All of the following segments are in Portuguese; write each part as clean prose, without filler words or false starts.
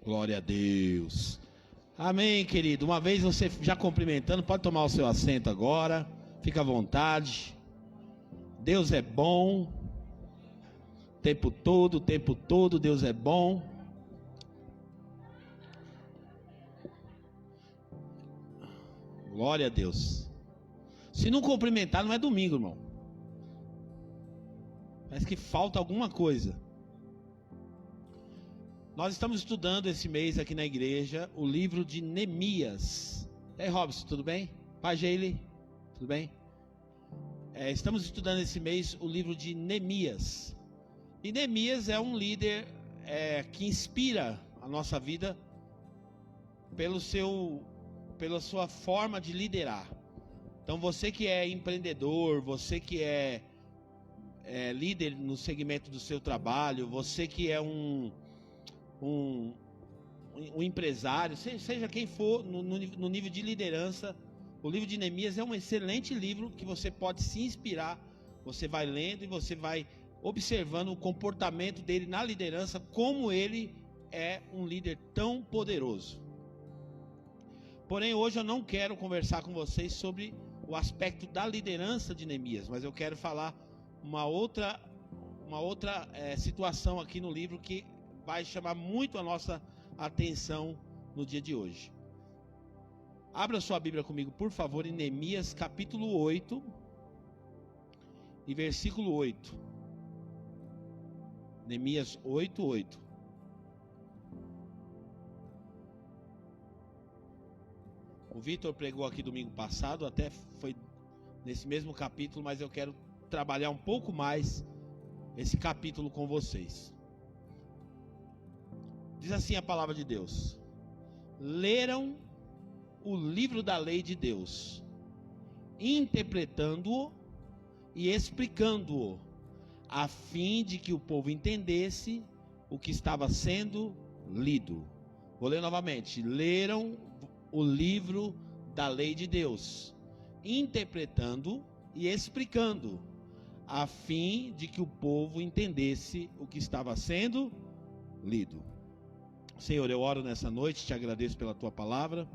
Glória a Deus. Amém, querido. Uma vez você já cumprimentando, pode tomar o seu assento agora. Fica à vontade. Deus é bom. O tempo todo, Deus é bom. Glória a Deus. Se não cumprimentar, não é domingo, irmão. Parece que falta alguma coisa. Nós estamos estudando esse mês aqui na igreja o livro de Neemias. E aí, Robson, tudo bem? Pai Geile, tudo bem? Estamos estudando esse mês o livro de Neemias. E Neemias é um líder que inspira a nossa vida pela sua forma de liderar. Então você que é empreendedor, você que é líder no segmento do seu trabalho, você que é um empresário, seja quem for no nível de liderança, o livro de Neemias é um excelente livro que você pode se inspirar. Você vai lendo e você vai observando o comportamento dele na liderança, como ele é um líder tão poderoso. Porém, hoje eu não quero conversar com vocês sobre o aspecto da liderança de Neemias, mas eu quero falar uma outra situação aqui no livro que vai chamar muito a nossa atenção no dia de hoje. Abra sua Bíblia comigo, por favor, em Neemias capítulo 8 e versículo 8. Neemias 8:8. O Vitor pregou aqui domingo passado, até foi nesse mesmo capítulo, mas eu quero trabalhar um pouco mais esse capítulo com vocês. Diz assim a palavra de Deus: leram o livro da lei de Deus, interpretando-o e explicando-o, a fim de que o povo entendesse o que estava sendo lido. Vou ler novamente. Leram o livro da lei de Deus, interpretando e explicando, a fim de que o povo entendesse o que estava sendo lido. Senhor, eu oro nessa noite, te agradeço pela tua palavra,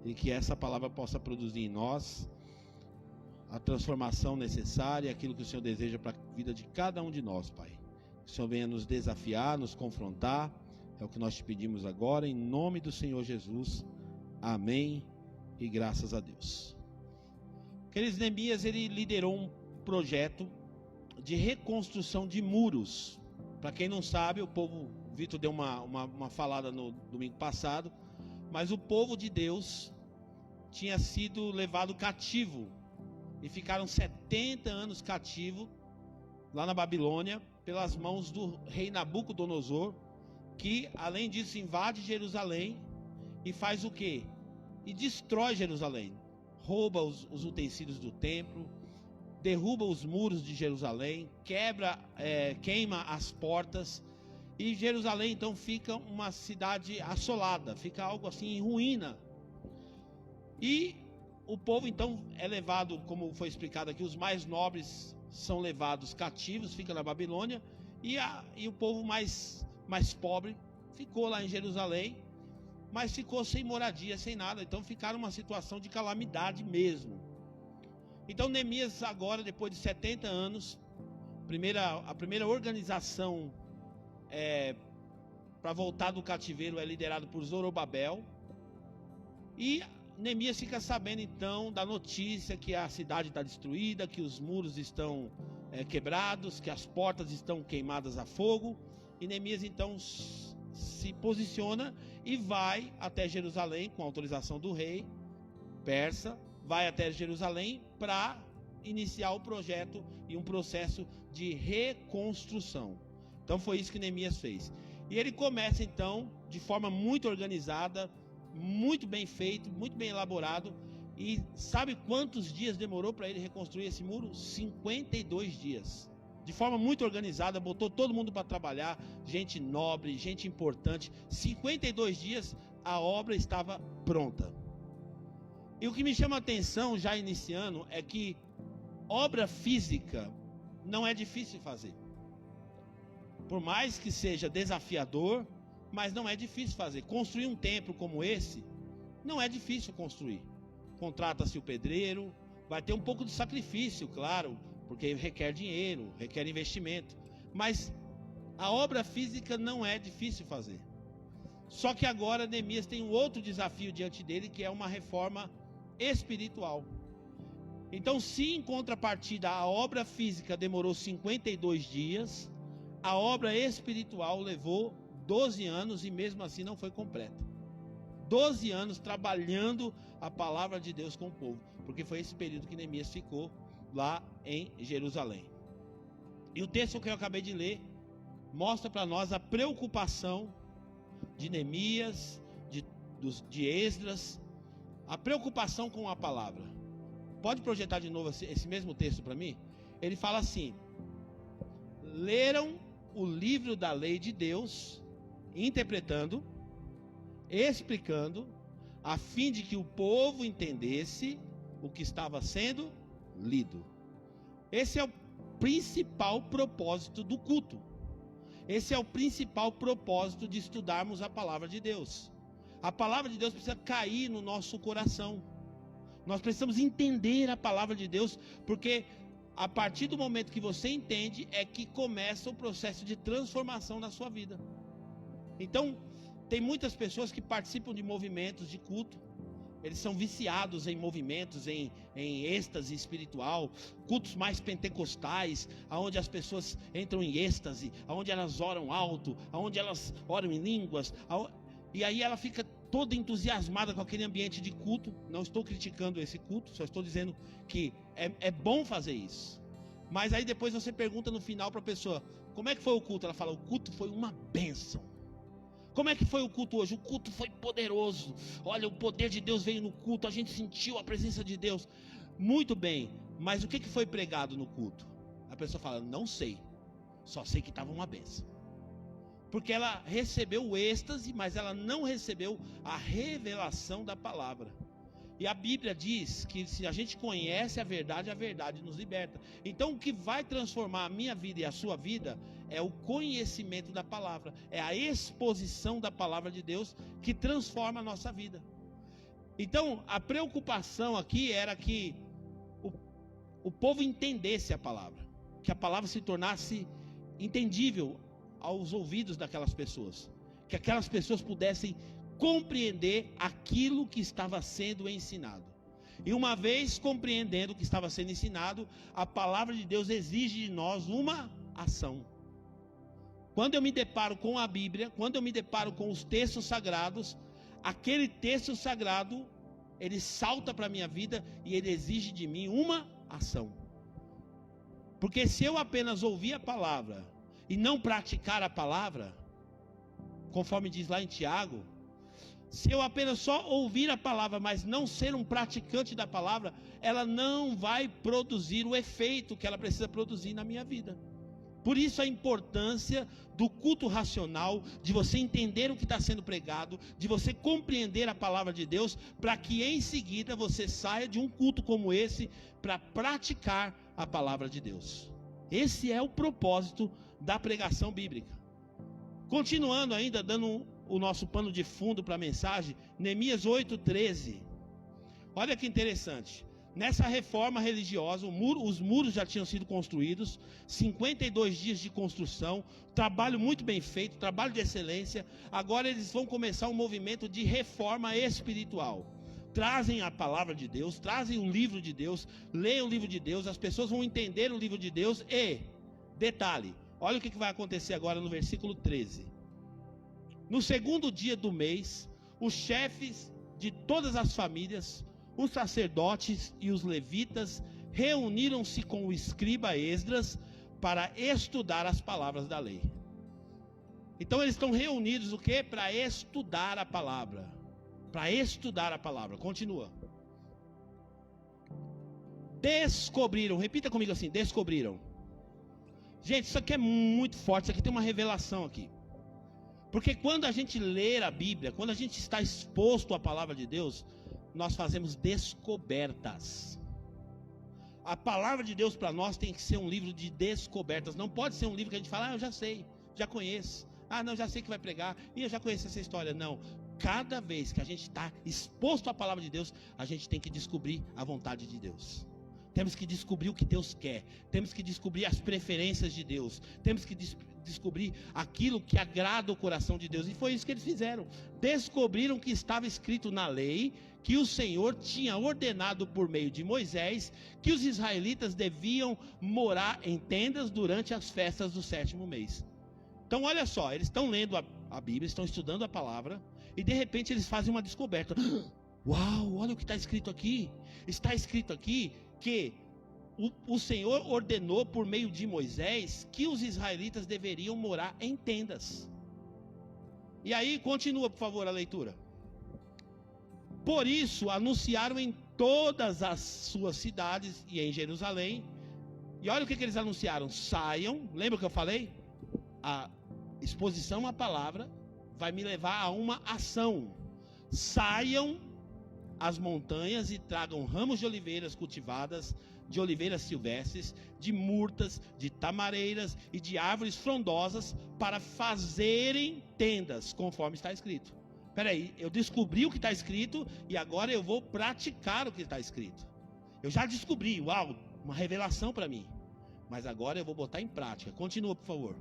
e que essa palavra possa produzir em nós a transformação necessária, aquilo que o Senhor deseja para a vida de cada um de nós, Pai. Que o Senhor venha nos desafiar, nos confrontar, é o que nós te pedimos agora, em nome do Senhor Jesus. Amém e graças a Deus. Queridos, Neemias, ele liderou um projeto de reconstrução de muros. Para quem não sabe, o Vitor deu uma falada no domingo passado, mas o povo de Deus tinha sido levado cativo e ficaram 70 anos cativo lá na Babilônia pelas mãos do rei Nabucodonosor, que além disso invade Jerusalém e faz o quê? E destrói Jerusalém, rouba os utensílios do templo, derruba os muros de Jerusalém, queima as portas, e Jerusalém então fica uma cidade assolada, fica algo assim em ruína. E o povo então é levado, como foi explicado aqui, os mais nobres são levados cativos, fica na Babilônia, e o povo mais pobre ficou lá em Jerusalém, mas ficou sem moradia, sem nada. Então ficaram numa situação de calamidade mesmo. Então Neemias agora, depois de 70 anos, a primeira organização para voltar do cativeiro é liderado por Zorobabel. E Neemias fica sabendo então da notícia que a cidade está destruída, que os muros estão quebrados, que as portas estão queimadas a fogo. E Neemias então se posiciona e vai até Jerusalém com autorização do rei persa, vai até Jerusalém para iniciar o projeto e um processo de reconstrução. Então foi isso que Neemias fez. E ele começa então de forma muito organizada, muito bem feito, muito bem elaborado. E sabe quantos dias demorou para ele reconstruir esse muro? 52 dias. De forma muito organizada, botou todo mundo para trabalhar, gente nobre, gente importante. 52 dias a obra estava pronta. E o que me chama a atenção, já iniciando, é que obra física não é difícil fazer. Por mais que seja desafiador, mas não é difícil fazer. Construir um templo como esse, não é difícil construir. Contrata-se o pedreiro, vai ter um pouco de sacrifício, claro, porque requer dinheiro, requer investimento. Mas a obra física não é difícil fazer. Só que agora Neemias tem um outro desafio diante dele, que é uma reforma espiritual. Então, se em contrapartida a obra física demorou 52 dias, a obra espiritual levou 12 anos e mesmo assim não foi completa. 12 anos trabalhando a palavra de Deus com o povo, porque foi esse período que Neemias ficou lá em Jerusalém. E o texto que eu acabei de ler mostra para nós a preocupação de Neemias, de Esdras, a preocupação com a palavra. Pode projetar de novo esse mesmo texto para mim? Ele fala assim: leram o livro da lei de Deus, interpretando, explicando, a fim de que o povo entendesse o que estava sendo lido. Esse é o principal propósito do culto. Esse é o principal propósito de estudarmos a palavra de Deus. A palavra de Deus precisa cair no nosso coração. Nós precisamos entender a palavra de Deus, porque a partir do momento que você entende é que começa o processo de transformação na sua vida. Então, tem muitas pessoas que participam de movimentos de culto. Eles são viciados em movimentos, em êxtase espiritual, cultos mais pentecostais, onde as pessoas entram em êxtase, onde elas oram alto, onde elas oram em línguas, e aí ela fica toda entusiasmada com aquele ambiente de culto. Não estou criticando esse culto, só estou dizendo que é bom fazer isso. Mas aí depois você pergunta no final para a pessoa: como é que foi o culto? Ela fala: o culto foi uma bênção. Como é que foi o culto hoje? O culto foi poderoso. Olha, o poder de Deus veio no culto, a gente sentiu a presença de Deus. Muito bem, mas o que foi pregado no culto? A pessoa fala: não sei, só sei que estava uma bênção. Porque ela recebeu o êxtase, mas ela não recebeu a revelação da palavra. E a Bíblia diz que se a gente conhece a verdade nos liberta. Então o que vai transformar a minha vida e a sua vida é o conhecimento da palavra, é a exposição da palavra de Deus que transforma a nossa vida. Então a preocupação aqui era que o povo entendesse a palavra, que a palavra se tornasse entendível aos ouvidos daquelas pessoas, que aquelas pessoas pudessem compreender aquilo que estava sendo ensinado. E uma vez compreendendo o que estava sendo ensinado, a palavra de Deus exige de nós uma ação. Quando eu me deparo com a Bíblia, quando eu me deparo com os textos sagrados, aquele texto sagrado, ele salta para a minha vida e ele exige de mim uma ação. Porque se eu apenas ouvir a palavra e não praticar a palavra, conforme diz lá em Tiago, se eu apenas só ouvir a palavra, mas não ser um praticante da palavra, ela não vai produzir o efeito que ela precisa produzir na minha vida. Por isso a importância do culto racional, de você entender o que está sendo pregado, de você compreender a palavra de Deus, para que em seguida você saia de um culto como esse, para praticar a palavra de Deus. Esse é o propósito da pregação bíblica. Continuando ainda, dando o nosso pano de fundo para a mensagem, Neemias 8:13. Olha que interessante. Nessa reforma religiosa, os muros já tinham sido construídos, 52 dias de construção, trabalho muito bem feito, trabalho de excelência. Agora eles vão começar um movimento de reforma espiritual. Trazem a palavra de Deus, trazem o livro de Deus, leiam o livro de Deus, as pessoas vão entender o livro de Deus. E, detalhe, olha o que vai acontecer agora no versículo 13. No segundo dia do mês, os chefes de todas as famílias, os sacerdotes e os levitas reuniram-se com o escriba Esdras para estudar as palavras da lei. Então eles estão reunidos o quê? Para estudar a palavra. Para estudar a palavra. Continua. Descobriram, repita comigo assim, descobriram. Gente, isso aqui é muito forte, isso aqui tem uma revelação aqui. Porque quando a gente lê a Bíblia, quando a gente está exposto à palavra de Deus, nós fazemos descobertas. A palavra de Deus para nós tem que ser um livro de descobertas. Não pode ser um livro que a gente fala: eu já sei, já conheço. Ah, não, já sei que vai pregar, e eu já conheço essa história. Não, cada vez que a gente está exposto à palavra de Deus, a gente tem que descobrir a vontade de Deus. Temos que descobrir o que Deus quer. Temos que descobrir as preferências de Deus. Temos que descobrir aquilo que agrada o coração de Deus. E foi isso que eles fizeram. Descobriram que estava escrito na lei, que o Senhor tinha ordenado por meio de Moisés, que os israelitas deviam morar em tendas durante as festas do 7º mês. Então olha só, eles estão lendo a Bíblia, estão estudando a palavra, e de repente eles fazem uma descoberta. Uau, olha o que está escrito aqui. Está escrito aqui que o Senhor ordenou por meio de Moisés que os israelitas deveriam morar em tendas. E aí, continua por favor a leitura. Por isso, anunciaram em todas as suas cidades e em Jerusalém. E olha o que eles anunciaram. Saiam, lembra o que eu falei? A exposição à palavra vai me levar a uma ação. Saiam as montanhas e tragam ramos de oliveiras cultivadas, de oliveiras silvestres, de murtas, de tamareiras e de árvores frondosas, para fazerem tendas, conforme está escrito. Peraí, eu descobri o que está escrito e agora eu vou praticar o que está escrito. Eu já descobri, uau, uma revelação para mim. Mas agora eu vou botar em prática. Continua, por favor.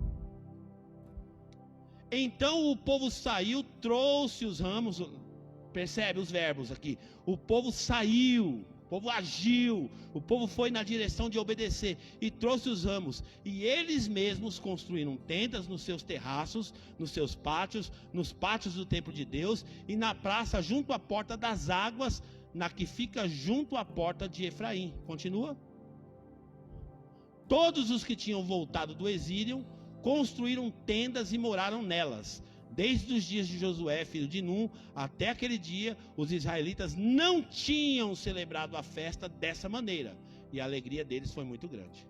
Então o povo saiu, trouxe os ramos. Percebe os verbos aqui? O povo saiu, o povo agiu, o povo foi na direção de obedecer e trouxe os ramos. E eles mesmos construíram tendas nos seus terraços, nos seus pátios, nos pátios do templo de Deus e na praça junto à porta das águas, na que fica junto à porta de Efraim. Continua. Todos os que tinham voltado do exílio construíram tendas e moraram nelas. Desde os dias de Josué, filho de Num, até aquele dia, os israelitas não tinham celebrado a festa dessa maneira. E a alegria deles foi muito grande.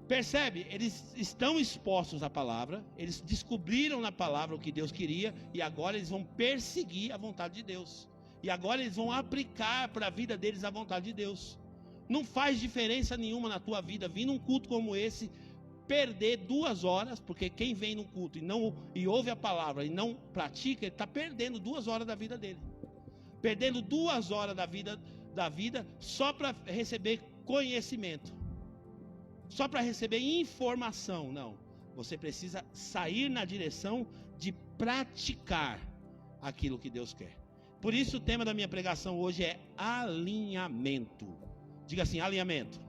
Percebe? Eles estão expostos à palavra, eles descobriram na palavra o que Deus queria, e agora eles vão perseguir a vontade de Deus. E agora eles vão aplicar para a vida deles a vontade de Deus. Não faz diferença nenhuma na tua vida vir num culto como esse, perder 2 horas, porque quem vem no culto e ouve a palavra e não pratica, ele está perdendo 2 horas da vida dele, perdendo 2 horas da vida só para receber conhecimento, só para receber informação. Não, você precisa sair na direção de praticar aquilo que Deus quer. Por isso o tema da minha pregação hoje é alinhamento. Diga assim, alinhamento.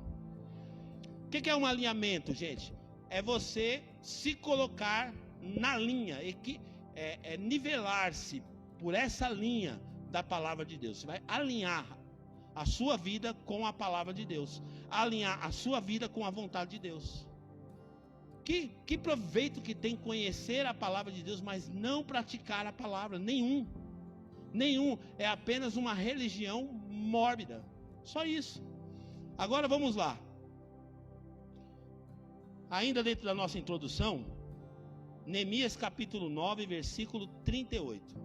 O que é um alinhamento, gente? É você se colocar na linha, nivelar-se por essa linha da palavra de Deus. Você vai alinhar a sua vida com a palavra de Deus, alinhar a sua vida com a vontade de Deus. Que proveito que tem conhecer a palavra de Deus, mas não praticar a palavra? Nenhum. É apenas uma religião mórbida. Só isso. Agora vamos lá. Ainda dentro da nossa introdução, Neemias capítulo 9, versículo 38.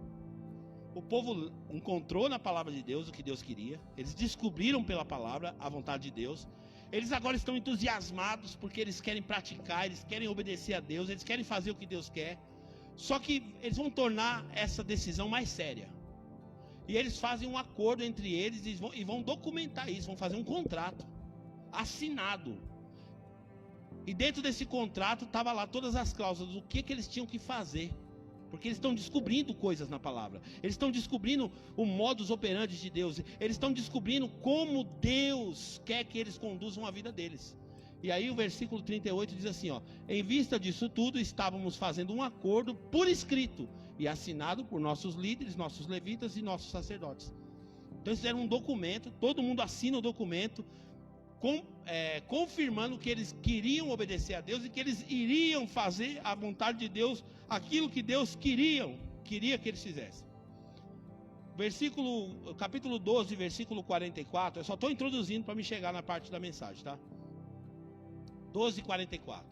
O povo encontrou na palavra de Deus o que Deus queria. Eles descobriram pela palavra a vontade de Deus. Eles agora estão entusiasmados porque eles querem praticar, eles querem obedecer a Deus, eles querem fazer o que Deus quer. Só que eles vão tornar essa decisão mais séria. E eles fazem um acordo entre eles e vão documentar isso, vão fazer um contrato assinado. E dentro desse contrato estava lá todas as cláusulas, o que eles tinham que fazer. Porque eles estão descobrindo coisas na palavra. Eles estão descobrindo o modus operandi de Deus. Eles estão descobrindo como Deus quer que eles conduzam a vida deles. E aí o versículo 38 diz assim, ó: em vista disso tudo, estávamos fazendo um acordo por escrito e assinado por nossos líderes, nossos levitas e nossos sacerdotes. Então eles fizeram um documento, todo mundo assina o documento, confirmando que eles queriam obedecer a Deus e que eles iriam fazer a vontade de Deus, aquilo que Deus queria que eles fizessem. Capítulo 12, versículo 44, eu só estou introduzindo para me chegar na parte da mensagem, tá? 12:44.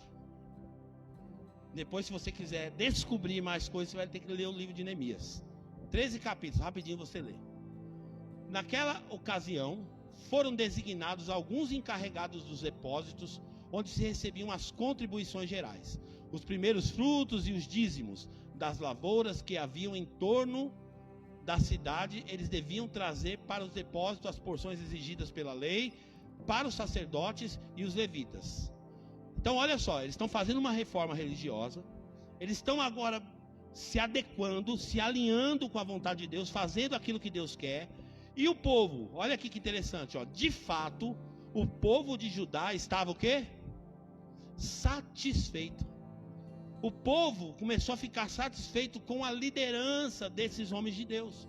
Depois, se você quiser descobrir mais coisas, você vai ter que ler o livro de Neemias. 13 capítulos, rapidinho você lê. Naquela ocasião, foram designados alguns encarregados dos depósitos, onde se recebiam as contribuições gerais, os primeiros frutos e os dízimos das lavouras que haviam em torno da cidade. Eles deviam trazer para os depósitos as porções exigidas pela lei, para os sacerdotes e os levitas. Então olha só, eles estão fazendo uma reforma religiosa, eles estão agora se adequando, se alinhando com a vontade de Deus, fazendo aquilo que Deus quer. E o povo, olha aqui que interessante, ó, de fato, o povo de Judá estava o quê? Satisfeito. O povo começou a ficar satisfeito com a liderança desses homens de Deus.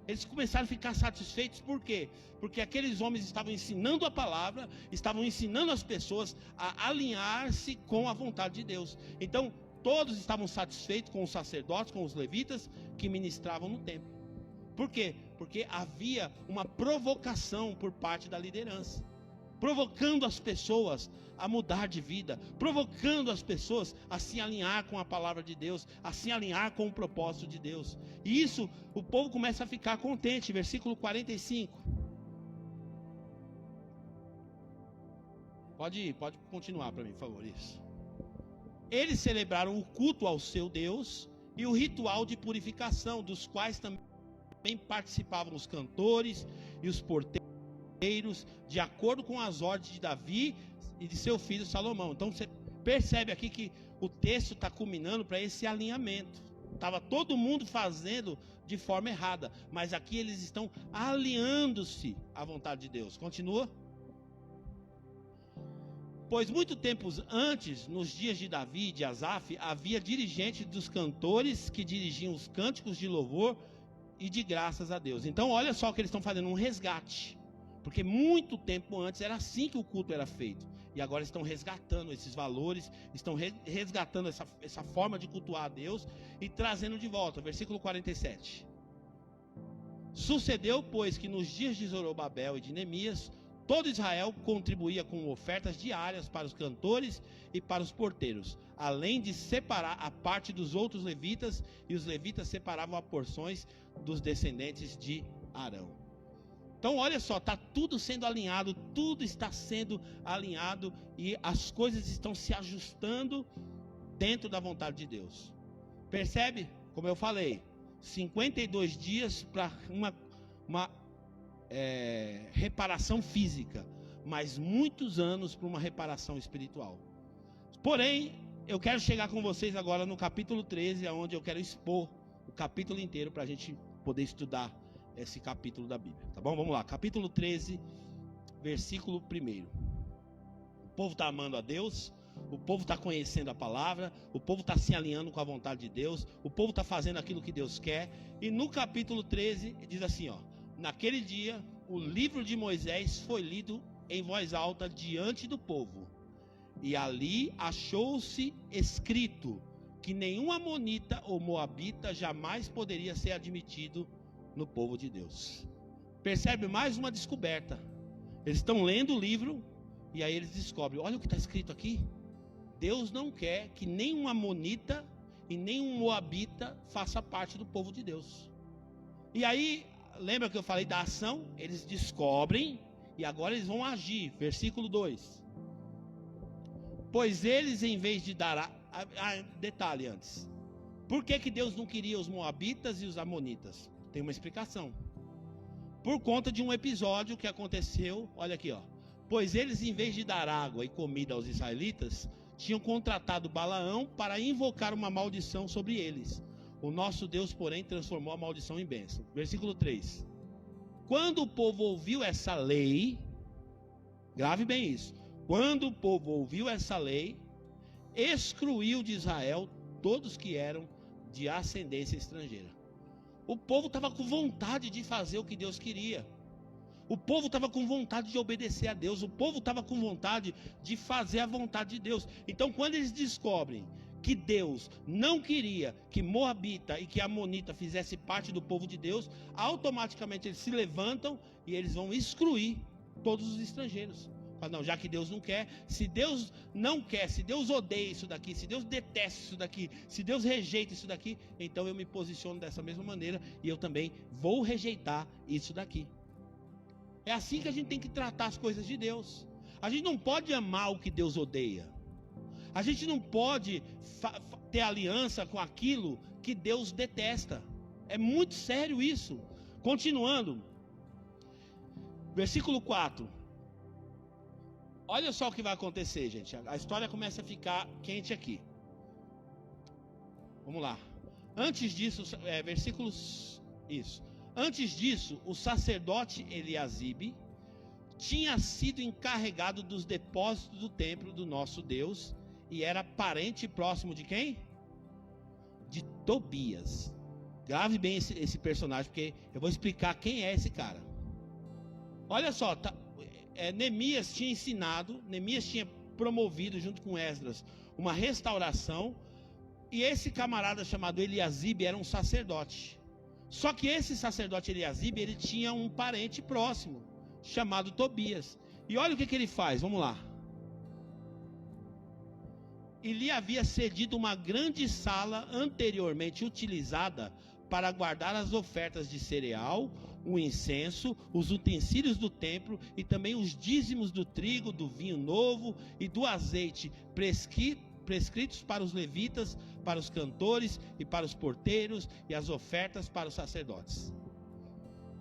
Eles começaram a ficar satisfeitos, por quê? Porque aqueles homens estavam ensinando a palavra, estavam ensinando as pessoas a alinhar-se com a vontade de Deus. Então, todos estavam satisfeitos com os sacerdotes, com os levitas que ministravam no templo. Por quê? Porque havia uma provocação por parte da liderança, provocando as pessoas a mudar de vida, provocando as pessoas a se alinhar com a palavra de Deus, a se alinhar com o propósito de Deus. E isso, o povo começa a ficar contente. Versículo 45. Pode continuar para mim, por favor, isso. Eles celebraram o culto ao seu Deus e o ritual de purificação, dos quais também participavam os cantores e os porteiros, de acordo com as ordens de Davi e de seu filho Salomão. Então você percebe aqui que o texto está culminando para esse alinhamento. Estava todo mundo fazendo de forma errada, mas aqui eles estão alinhando-se à vontade de Deus. Continua. Pois muito tempo antes, nos dias de Davi e de Asaf, havia dirigentes dos cantores que dirigiam os cânticos de louvor e de graças a Deus. Então olha só o que eles estão fazendo, um resgate. Porque muito tempo antes era assim que o culto era feito. E agora estão resgatando esses valores, estão resgatando essa forma de cultuar a Deus e trazendo de volta. Versículo 47. Sucedeu, pois, que nos dias de Zorobabel e de Neemias, todo Israel contribuía com ofertas diárias para os cantores e para os porteiros, além de separar a parte dos outros levitas, e os levitas separavam as porções dos descendentes de Arão. Então olha só, está tudo sendo alinhado, tudo está sendo alinhado e as coisas estão se ajustando dentro da vontade de Deus. Percebe? Como eu falei, 52 dias para uma reparação física, mas muitos anos para uma reparação espiritual. Porém, eu quero chegar com vocês agora no capítulo 13, onde eu quero expor o capítulo inteiro para a gente poder estudar esse capítulo da Bíblia, tá bom? Vamos lá, capítulo 13, versículo 1. O povo está amando a Deus, o povo está conhecendo a palavra, o povo está se alinhando com a vontade de Deus, o povo está fazendo aquilo que Deus quer. E no capítulo 13 diz assim, ó: naquele dia o livro de Moisés foi lido em voz alta diante do povo, e ali achou-se escrito que nenhum amonita ou moabita jamais poderia ser admitido no povo de Deus. Percebe mais uma descoberta. Eles estão lendo o livro e aí eles descobrem, olha o que está escrito aqui. Deus não quer que nenhum amonita e nenhum moabita faça parte do povo de Deus. E aí, lembra que eu falei da ação? Eles descobrem e agora eles vão agir. Versículo 2. Pois eles, em vez de dar detalhe antes, por que Deus não queria os moabitas e os amonitas? Tem uma explicação. Por conta de um episódio que aconteceu, olha aqui, ó. Pois eles, em vez de dar água e comida aos israelitas, tinham contratado Balaão para invocar uma maldição sobre eles. O nosso Deus, porém, transformou a maldição em bênção. Versículo 3. Quando o povo ouviu essa lei, grave bem isso. Quando o povo ouviu essa lei, excluiu de Israel todos que eram de ascendência estrangeira. O povo estava com vontade de fazer o que Deus queria. O povo estava com vontade de obedecer a Deus. O povo estava com vontade de fazer a vontade de Deus. Então, quando eles descobrem que Deus não queria que Moabita e que Amonita fizesse parte do povo de Deus, automaticamente eles se levantam e eles vão excluir todos os estrangeiros. Não, já que Deus não quer, se Deus não quer, se Deus odeia isso daqui, se Deus detesta isso daqui, se Deus rejeita isso daqui, então eu me posiciono dessa mesma maneira e eu também vou rejeitar isso daqui. É assim que a gente tem que tratar as coisas de Deus. A gente não pode amar o que Deus odeia. A gente não pode ter aliança com aquilo que Deus detesta. É muito sério isso. Continuando. Versículo 4. Olha só o que vai acontecer, gente. A história começa a ficar quente aqui. Vamos lá. Antes disso, versículos... Isso. Antes disso, o sacerdote Eliasibe tinha sido encarregado dos depósitos do templo do nosso Deus e era parente próximo de quem? De Tobias. Grave bem esse personagem, porque eu vou explicar quem é esse cara. Olha só, Neemias tinha ensinado, Neemias tinha promovido junto com Esdras uma restauração, e esse camarada chamado Eliasibe era um sacerdote. Só que esse sacerdote Eliasibe, ele tinha um parente próximo, chamado Tobias. E olha o que ele faz, vamos lá. Ele havia cedido uma grande sala anteriormente utilizada para guardar as ofertas de cereal, o incenso, os utensílios do templo e também os dízimos do trigo, do vinho novo e do azeite prescritos para os levitas, para os cantores e para os porteiros, e as ofertas para os sacerdotes.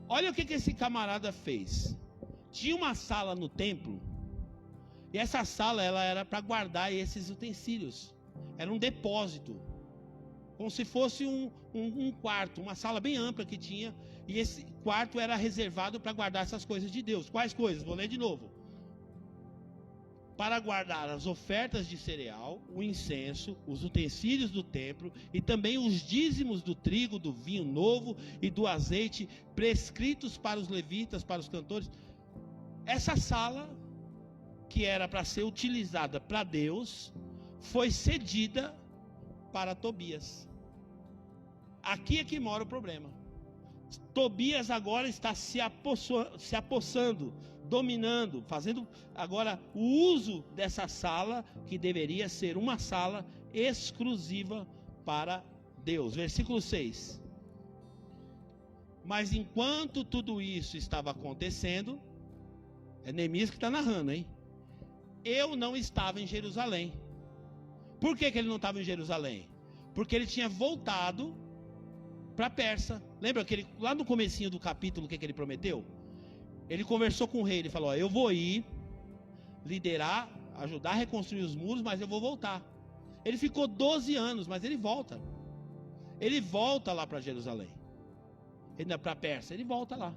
Olha o que esse camarada fez. Tinha uma sala no templo, e essa sala ela era para guardar esses utensílios. Era um depósito, como se fosse um quarto, uma sala bem ampla que tinha, e esse quarto era reservado para guardar essas coisas de Deus. Quais coisas? Vou ler de novo. Para guardar as ofertas de cereal, o incenso, os utensílios do templo e também os dízimos do trigo, do vinho novo e do azeite prescritos para os levitas, para os cantores. Essa sala, que era para ser utilizada para Deus, foi cedida para Tobias. Aqui é que mora o problema. Tobias agora está se apossando, dominando, fazendo agora o uso dessa sala, que deveria ser uma sala exclusiva para Deus. Versículo 6. Mas enquanto tudo isso estava acontecendo, é Neemias que está narrando, hein? Eu não estava em Jerusalém. Por que ele não estava em Jerusalém? Porque ele tinha voltado para a Pérsia. Lembra que lá no comecinho do capítulo, o que ele prometeu? Ele conversou com o rei, ele falou, ó, eu vou ir liderar, ajudar a reconstruir os muros, mas eu vou voltar. Ele ficou 12 anos, mas ele volta. Ele volta lá para Jerusalém. Para a Pérsia, ele volta lá.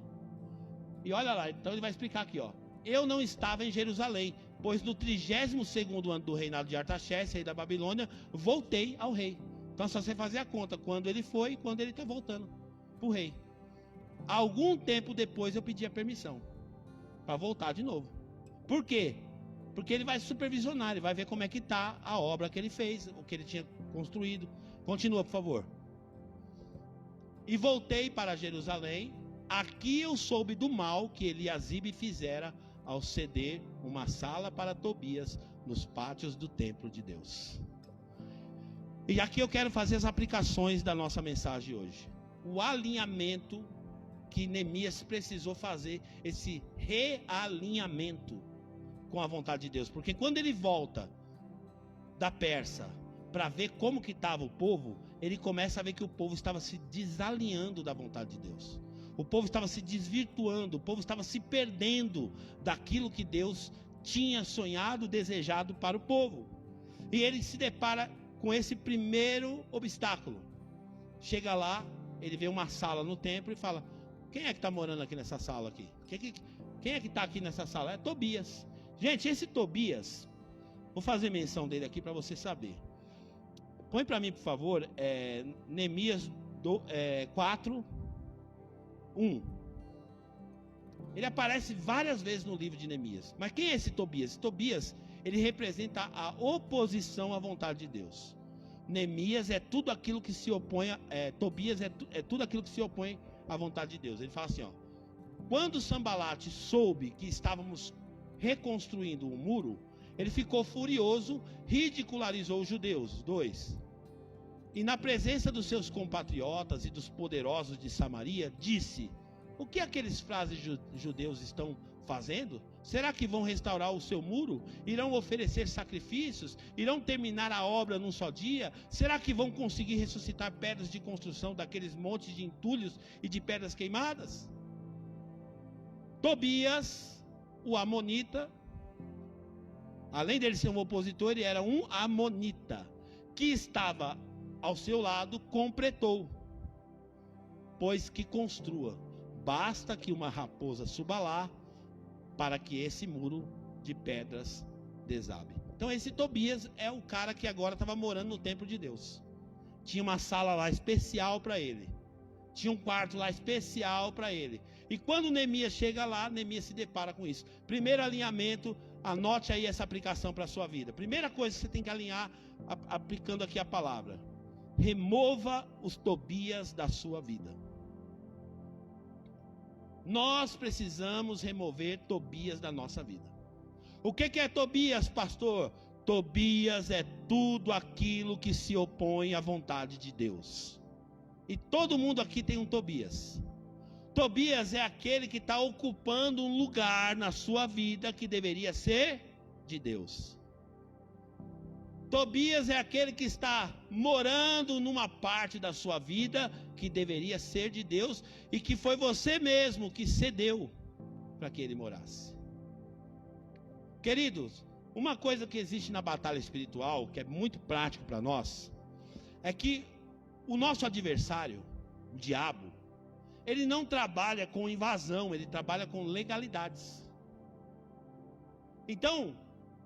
E olha lá, então ele vai explicar aqui, ó. Eu não estava em Jerusalém, pois no 32º ano do reinado de Artaxerxes, rei da Babilônia, voltei ao rei. Então só você fazer a conta, quando ele foi e quando ele está voltando para o rei. Algum tempo depois eu pedi a permissão para voltar de novo. Por quê? Porque ele vai supervisionar, ele vai ver como é que está a obra que ele fez, o que ele tinha construído. Continua, por favor. E voltei para Jerusalém. Aqui eu soube do mal que Eliasibe fizera ao ceder uma sala para Tobias nos pátios do templo de Deus. E aqui eu quero fazer as aplicações da nossa mensagem hoje. O alinhamento que Neemias precisou fazer, esse realinhamento com a vontade de Deus. Porque quando ele volta da Pérsia para ver como que estava o povo, ele começa a ver que o povo estava se desalinhando da vontade de Deus. O povo estava se desvirtuando, o povo estava se perdendo daquilo que Deus tinha sonhado, desejado para o povo. E ele se depara com esse primeiro obstáculo. Chega lá, ele vê uma sala no templo e fala, quem é que está morando aqui nessa sala aqui? Quem é que está aqui nessa sala? É Tobias. Gente, esse Tobias, vou fazer menção dele aqui para você saber. Põe para mim, por favor, Neemias 4, 1. Ele aparece várias vezes no livro de Neemias. Mas quem é esse Tobias? Esse Tobias, ele representa a oposição à vontade de Deus. Neemias é tudo aquilo que se opõe, Tobias é tudo aquilo que se opõe à vontade de Deus. Ele fala assim, ó, quando Sambalate soube que estávamos reconstruindo um muro, ele ficou furioso, ridicularizou os judeus. 2. E na presença dos seus compatriotas e dos poderosos de Samaria, disse, o que aqueles frases judeus estão fazendo? Será que vão restaurar o seu muro? Irão oferecer sacrifícios? Irão terminar a obra num só dia? Será que vão conseguir ressuscitar pedras de construção daqueles montes de entulhos e de pedras queimadas? Tobias, o amonita, além dele ser um opositor, ele era um amonita, que estava ao seu lado, completou, pois que construa, basta que uma raposa suba lá, para que esse muro de pedras desabe. Então esse Tobias é o cara que agora estava morando no templo de Deus. Tinha uma sala lá especial para ele. Tinha um quarto lá especial para ele. E quando Neemias chega lá, Neemias se depara com isso. Primeiro alinhamento, anote aí essa aplicação para a sua vida. Primeira coisa que você tem que alinhar, aplicando aqui a palavra: remova os Tobias da sua vida. Nós precisamos remover Tobias da nossa vida. O que é Tobias, pastor? Tobias é tudo aquilo que se opõe à vontade de Deus. E todo mundo aqui tem um Tobias. Tobias é aquele que está ocupando um lugar na sua vida que deveria ser de Deus. Tobias é aquele que está morando numa parte da sua vida que deveria ser de Deus e que foi você mesmo que cedeu para que ele morasse. Queridos, uma coisa que existe na batalha espiritual, que é muito prático para nós, é que o nosso adversário, o diabo, ele não trabalha com invasão, ele trabalha com legalidades. Então,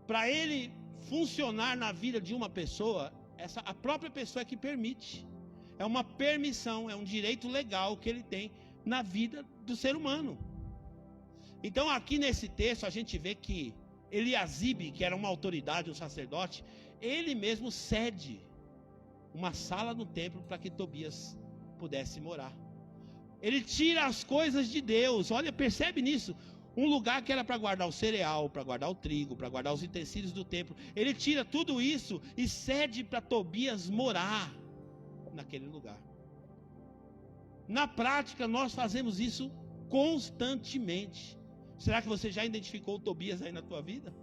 para ele funcionar na vida de uma pessoa, a própria pessoa é que permite. É uma permissão, é um direito legal que ele tem na vida do ser humano. Então aqui nesse texto a gente vê que Eliasibe, que era uma autoridade, um sacerdote, ele mesmo cede uma sala no templo para que Tobias pudesse morar. Ele tira as coisas de Deus. Olha, percebe nisso? Um lugar que era para guardar o cereal, para guardar o trigo, para guardar os utensílios do templo. Ele tira tudo isso e cede para Tobias morar naquele lugar. Na prática, nós fazemos isso constantemente. Será que você já identificou o Tobias aí na tua vida?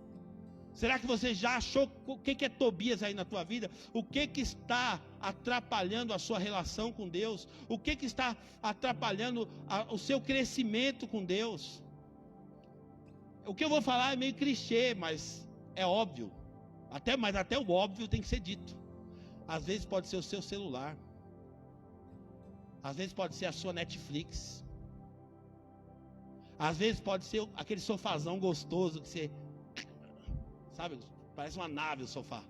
Será que você já achou o que é Tobias aí na tua vida? O que está atrapalhando a sua relação com Deus? O que está atrapalhando o seu crescimento com Deus? O que eu vou falar é meio clichê, mas é óbvio. Mas até o óbvio tem que ser dito. Às vezes pode ser o seu celular. Às vezes pode ser a sua Netflix. Às vezes pode ser aquele sofazão gostoso que você... Sabe? Parece uma nave o sofá.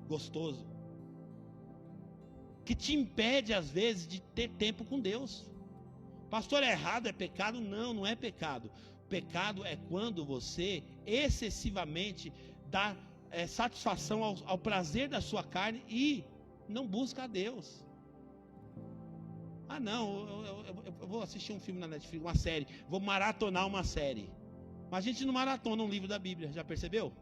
Gostoso. Que te impede às vezes de ter tempo com Deus. Pastor, é errado, é pecado? Não, não é pecado. Pecado é quando você excessivamente dá satisfação ao prazer da sua carne e não busca a Deus. Ah não, eu vou assistir um filme na Netflix, uma série, vou maratonar uma série. Mas a gente não maratona um livro da Bíblia, já percebeu?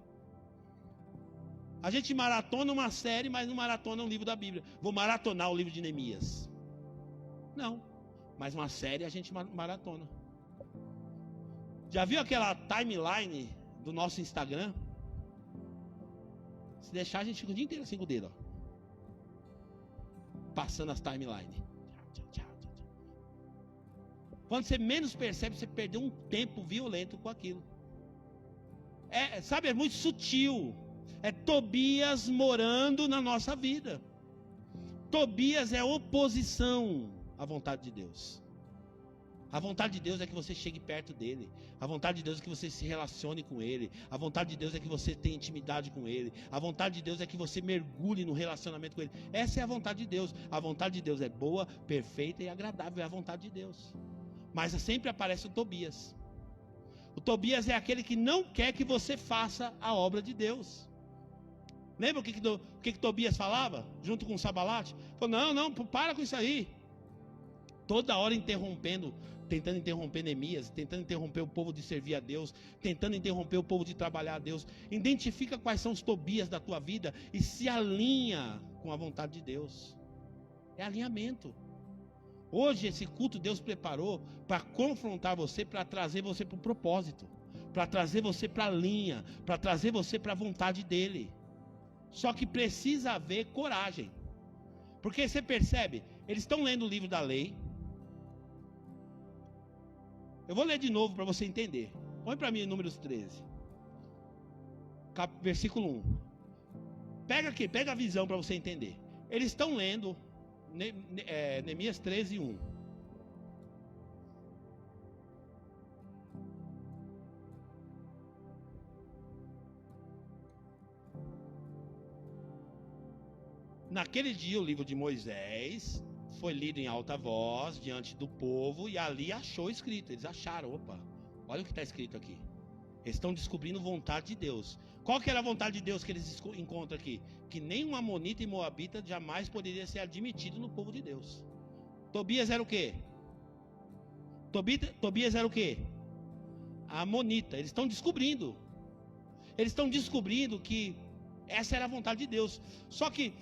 A gente maratona uma série, mas não maratona um livro da Bíblia. Vou maratonar o livro de Neemias. Não, mas uma série a gente maratona. Já viu aquela timeline do nosso Instagram? Se deixar, a gente fica o dia inteiro assim com o dedo, ó, passando as timelines. Quando você menos percebe, você perdeu um tempo violento com aquilo. Sabe, é muito sutil. É Tobias morando na nossa vida. Tobias é oposição à vontade de Deus. A vontade de Deus é que você chegue perto dele. A vontade de Deus é que você se relacione com ele. A vontade de Deus é que você tenha intimidade com ele. A vontade de Deus é que você mergulhe no relacionamento com ele. Essa é a vontade de Deus. A vontade de Deus é boa, perfeita e agradável. É a vontade de Deus. Mas sempre aparece o Tobias. O Tobias é aquele que não quer que você faça a obra de Deus. Lembra o que Tobias falava? Junto com Sambalate? Falou, não, para com isso aí. Toda hora tentando interromper Neemias, tentando interromper o povo de servir a Deus, tentando interromper o povo de trabalhar a Deus. Identifica quais são os Tobias da tua vida e se alinha com a vontade de Deus. É alinhamento. Hoje esse culto Deus preparou para confrontar você, para trazer você para o propósito. para trazer você para a linha, para trazer você para a vontade dele. Só que precisa haver coragem. Porque você percebe, eles estão lendo o livro da lei. Eu vou ler de novo para você entender. Põe para mim Números 13. Versículo 1. Pega aqui, pega a visão para você entender. Eles estão lendo Neemias 13, 1. Naquele dia o livro de Moisés foi lido em alta voz diante do povo e ali achou escrito. Eles acharam, opa, olha o que está escrito aqui. Eles estão descobrindo vontade de Deus. Qual que era a vontade de Deus que eles encontram aqui? Que nenhum amonita e moabita jamais poderia ser admitido no povo de Deus. Tobias era o quê? Tobias era o quê? A amonita. Eles estão descobrindo. Eles estão descobrindo que essa era a vontade de Deus. Só que,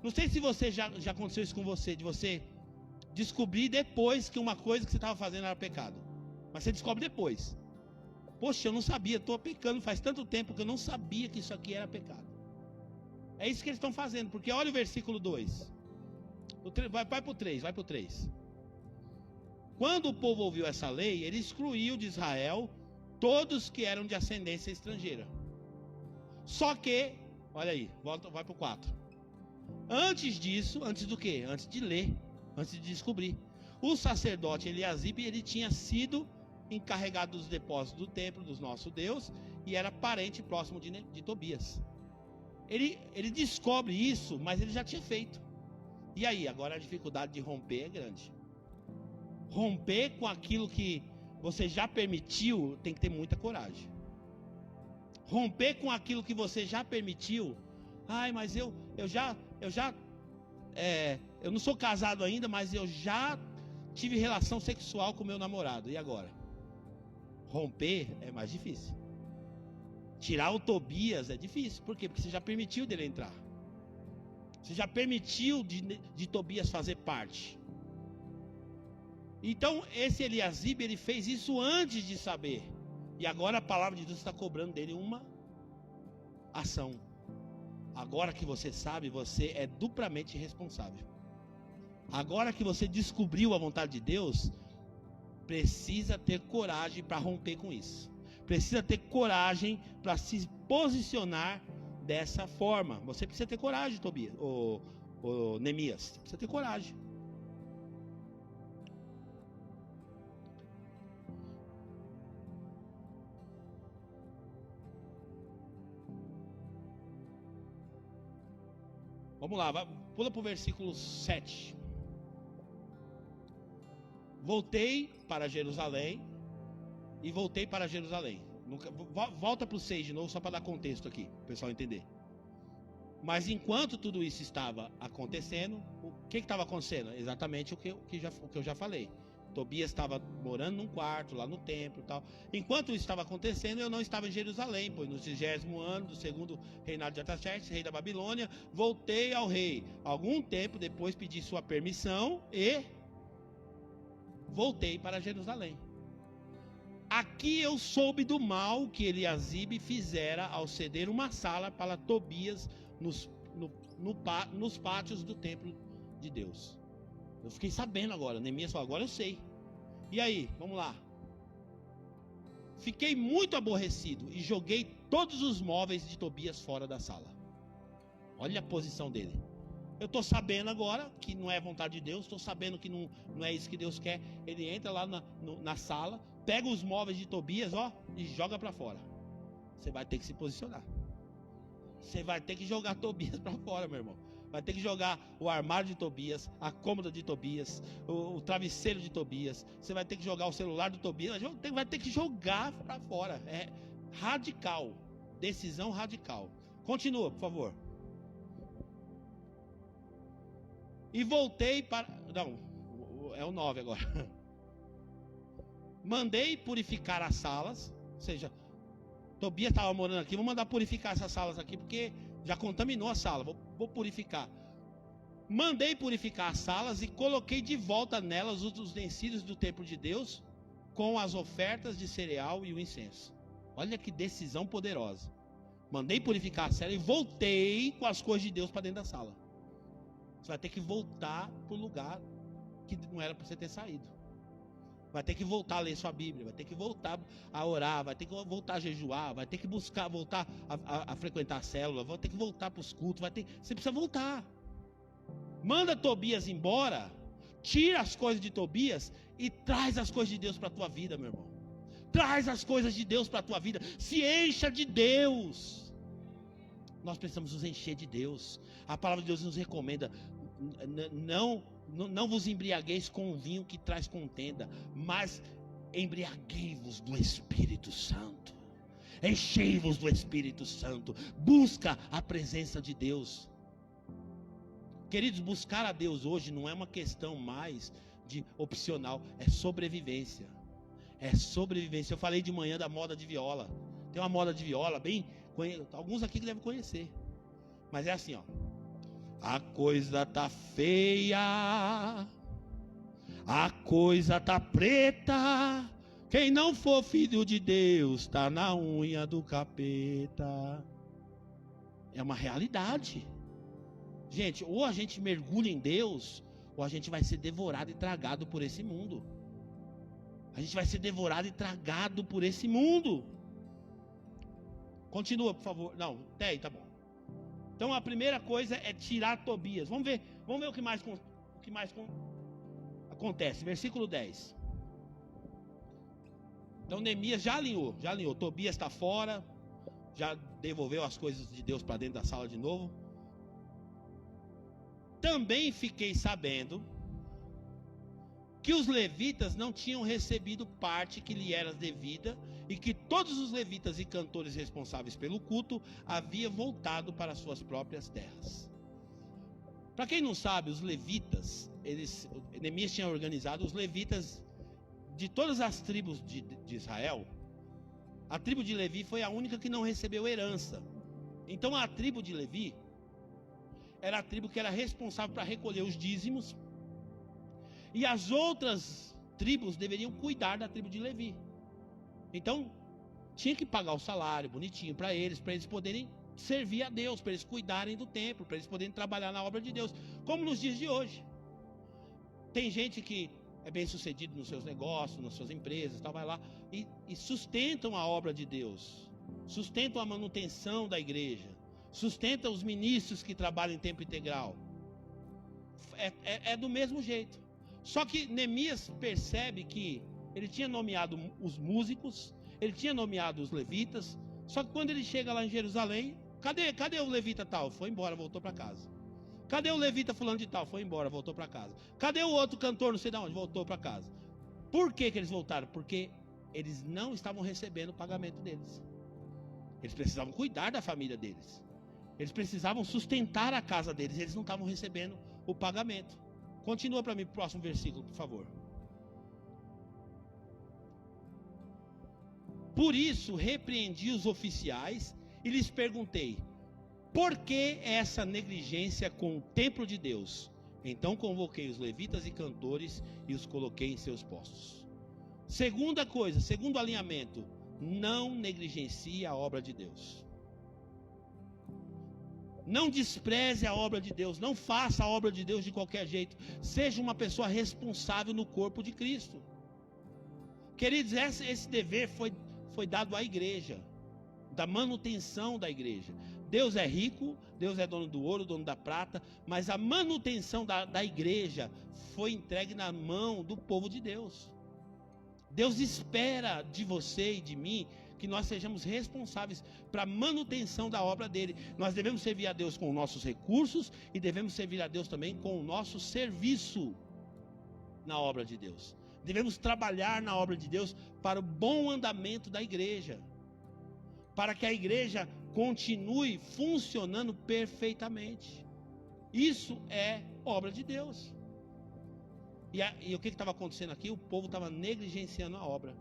não sei se você já aconteceu isso com você, de você descobrir depois que uma coisa que você estava fazendo era pecado. Mas você descobre depois. Poxa, eu não sabia, estou pecando faz tanto tempo que eu não sabia que isso aqui era pecado. É isso que eles estão fazendo, porque olha o versículo 2. Vai para o 3. Quando o povo ouviu essa lei, ele excluiu de Israel todos que eram de ascendência estrangeira. Só que, olha aí, vai para o 4. Antes disso, antes do quê? Antes de ler, antes de descobrir. O sacerdote Eliasibe, ele tinha sido encarregado dos depósitos do templo do nosso Deus e era parente próximo de Tobias. Ele descobre isso, mas ele já tinha feito. E aí, agora a dificuldade de romper é grande. Romper com aquilo que você já permitiu tem que ter muita coragem. Romper com aquilo que você já permitiu. Ai, mas eu não sou casado ainda, mas eu já tive relação sexual com meu namorado. E agora? Romper é mais difícil. Tirar o Tobias é difícil. Por quê? Porque você já permitiu dele entrar. Você já permitiu de Tobias fazer parte. Então esse Eliasibe, ele fez isso antes de saber. E agora a palavra de Deus está cobrando dele uma ação. Agora que você sabe, você é duplamente responsável. Agora que você descobriu a vontade de Deus, precisa ter coragem para romper com isso. Precisa ter coragem para se posicionar dessa forma. Você precisa ter coragem, Tobias, ou Neemias. Você precisa ter coragem. Vamos lá, pula para o versículo 7. Voltei para Jerusalém. E voltei para Jerusalém. Volta para o 6 de novo, só para dar contexto aqui, para o pessoal entender. Mas enquanto tudo isso estava acontecendo, o que estava acontecendo? Exatamente o que eu já falei. Tobias estava morando num quarto, lá no templo e tal. Enquanto isso estava acontecendo, eu não estava em Jerusalém, pois no 30º ano do segundo reinado de Artaxerxes, rei da Babilônia, voltei ao rei. Algum tempo depois pedi sua permissão e voltei para Jerusalém. Aqui eu soube do mal que Eliasibe fizera ao ceder uma sala para Tobias nos pátios do templo de Deus. Eu fiquei sabendo agora. Neemias falou, agora eu sei. E aí, vamos lá. Fiquei muito aborrecido e joguei todos os móveis de Tobias fora da sala. Olha a posição dele. Eu estou sabendo agora que não é vontade de Deus. Estou sabendo que não é isso que Deus quer. Ele entra lá na sala, pega os móveis de Tobias, e joga para fora. Você vai ter que se posicionar. Você vai ter que jogar Tobias para fora, meu irmão. Vai ter que jogar o armário de Tobias, a cômoda de Tobias, o travesseiro de Tobias. Você vai ter que jogar o celular do Tobias. Vai ter que jogar para fora. É radical. Decisão radical. Continua, por favor. E voltei para... Não, é o 9 agora. Mandei purificar as salas. Ou seja, Tobias estava morando aqui. Vou mandar purificar essas salas aqui, porque já contaminou a sala. Vou purificar. Mandei purificar as salas e coloquei de volta nelas os utensílios do templo de Deus, com as ofertas de cereal e o incenso. Olha que decisão poderosa. Mandei purificar a cela e voltei com as coisas de Deus para dentro da sala. Você vai ter que voltar para o lugar que não era para você ter saído. Vai ter que voltar a ler sua Bíblia, vai ter que voltar a orar, vai ter que voltar a jejuar, vai ter que voltar a frequentar a célula, vai ter que voltar para os cultos, você precisa voltar. Manda Tobias embora, tira as coisas de Tobias e traz as coisas de Deus para a tua vida, meu irmão. Traz as coisas de Deus para a tua vida, se encha de Deus. Nós precisamos nos encher de Deus. A palavra de Deus nos recomenda: não vos embriagueis com o vinho que traz contenda, mas embriaguei-vos do Espírito Santo. Enchei-vos do Espírito Santo. Busca a presença de Deus. Queridos, buscar a Deus hoje não é uma questão mais de opcional, é sobrevivência. É sobrevivência. Eu falei de manhã da moda de viola. Tem uma moda de viola bem, alguns aqui que devem conhecer. Mas é assim, ó. A coisa tá feia, a coisa tá preta. Quem não for filho de Deus tá na unha do capeta. É uma realidade. Gente, ou a gente mergulha em Deus, ou a gente vai ser devorado e tragado por esse mundo. A gente vai ser devorado e tragado por esse mundo. Continua, por favor. Não, até aí, tá bom. Então a primeira coisa é tirar Tobias. Vamos ver o que mais acontece. Versículo 10. Então Neemias já alinhou. Tobias está fora, já devolveu as coisas de Deus para dentro da sala de novo. Também fiquei sabendo que os levitas não tinham recebido parte que lhe era devida, e que todos os levitas e cantores responsáveis pelo culto haviam voltado para suas próprias terras. Para quem não sabe, os levitas, Neemias tinha organizado os levitas de todas as tribos de Israel. A tribo de Levi foi a única que não recebeu herança. Então a tribo de Levi era a tribo que era responsável para recolher os dízimos, e as outras tribos deveriam cuidar da tribo de Levi. Então tinha que pagar o salário bonitinho para eles poderem servir a Deus, para eles cuidarem do templo, para eles poderem trabalhar na obra de Deus, como nos dias de hoje. Tem gente que é bem sucedido nos seus negócios, nas suas empresas, vai lá e sustentam a obra de Deus, sustentam a manutenção da igreja, sustentam os ministros que trabalham em tempo integral. É do mesmo jeito. Só que Neemias percebe que ele tinha nomeado os músicos, ele tinha nomeado os levitas, só que quando ele chega lá em Jerusalém, cadê o levita tal? Foi embora, voltou para casa. Cadê o levita fulano de tal? Foi embora, voltou para casa. Cadê o outro cantor, não sei de onde? Voltou para casa. Por que eles voltaram? Porque eles não estavam recebendo o pagamento deles. Eles precisavam cuidar da família deles. Eles precisavam sustentar a casa deles. Eles não estavam recebendo o pagamento. Continua para mim o próximo versículo, por favor. Por isso repreendi os oficiais e lhes perguntei: por que essa negligência com o templo de Deus? Então convoquei os levitas e cantores e os coloquei em seus postos. Segunda coisa, segundo alinhamento: não negligencie a obra de Deus. Não despreze a obra de Deus, não faça a obra de Deus de qualquer jeito. Seja uma pessoa responsável no corpo de Cristo. Queridos, esse dever foi dado à igreja, da manutenção da igreja. Deus é rico, Deus é dono do ouro, dono da prata, mas a manutenção da igreja foi entregue na mão do povo de Deus. Deus espera de você e de mim que nós sejamos responsáveis para a manutenção da obra dele. Nós devemos servir a Deus com nossos recursos e devemos servir a Deus também com o nosso serviço na obra de Deus. Devemos trabalhar na obra de Deus para o bom andamento da igreja, para que a igreja continue funcionando perfeitamente. Isso é obra de Deus. E o que estava acontecendo aqui? O povo estava negligenciando a obra.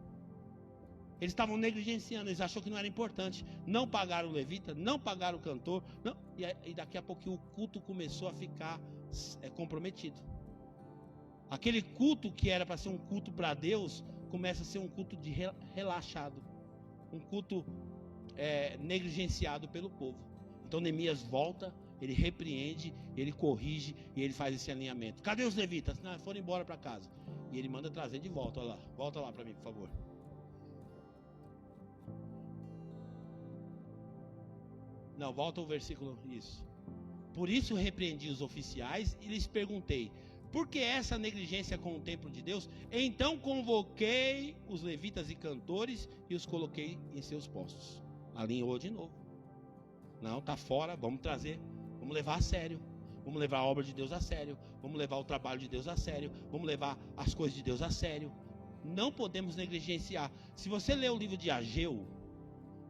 Eles estavam negligenciando, eles acharam que não era importante. Não pagaram o levita, não pagaram o cantor. Não, e daqui a pouco o culto começou a ficar comprometido. Aquele culto que era para ser um culto para Deus, começa a ser um culto relaxado. um culto negligenciado pelo povo. Então Neemias volta, ele repreende, ele corrige e ele faz esse alinhamento. Cadê os levitas? Não, foram embora para casa. E ele manda trazer de volta. Olha lá, volta lá para mim, por favor. Não, volta o versículo, isso. Por isso repreendi os oficiais e lhes perguntei: por que essa negligência com o templo de Deus? Então convoquei os levitas e cantores e os coloquei em seus postos. Alinhou de novo. Não, tá fora, vamos trazer, vamos levar a sério. Vamos levar a obra de Deus a sério. Vamos levar o trabalho de Deus a sério. Vamos levar as coisas de Deus a sério. Não podemos negligenciar. Se você ler o livro de Ageu,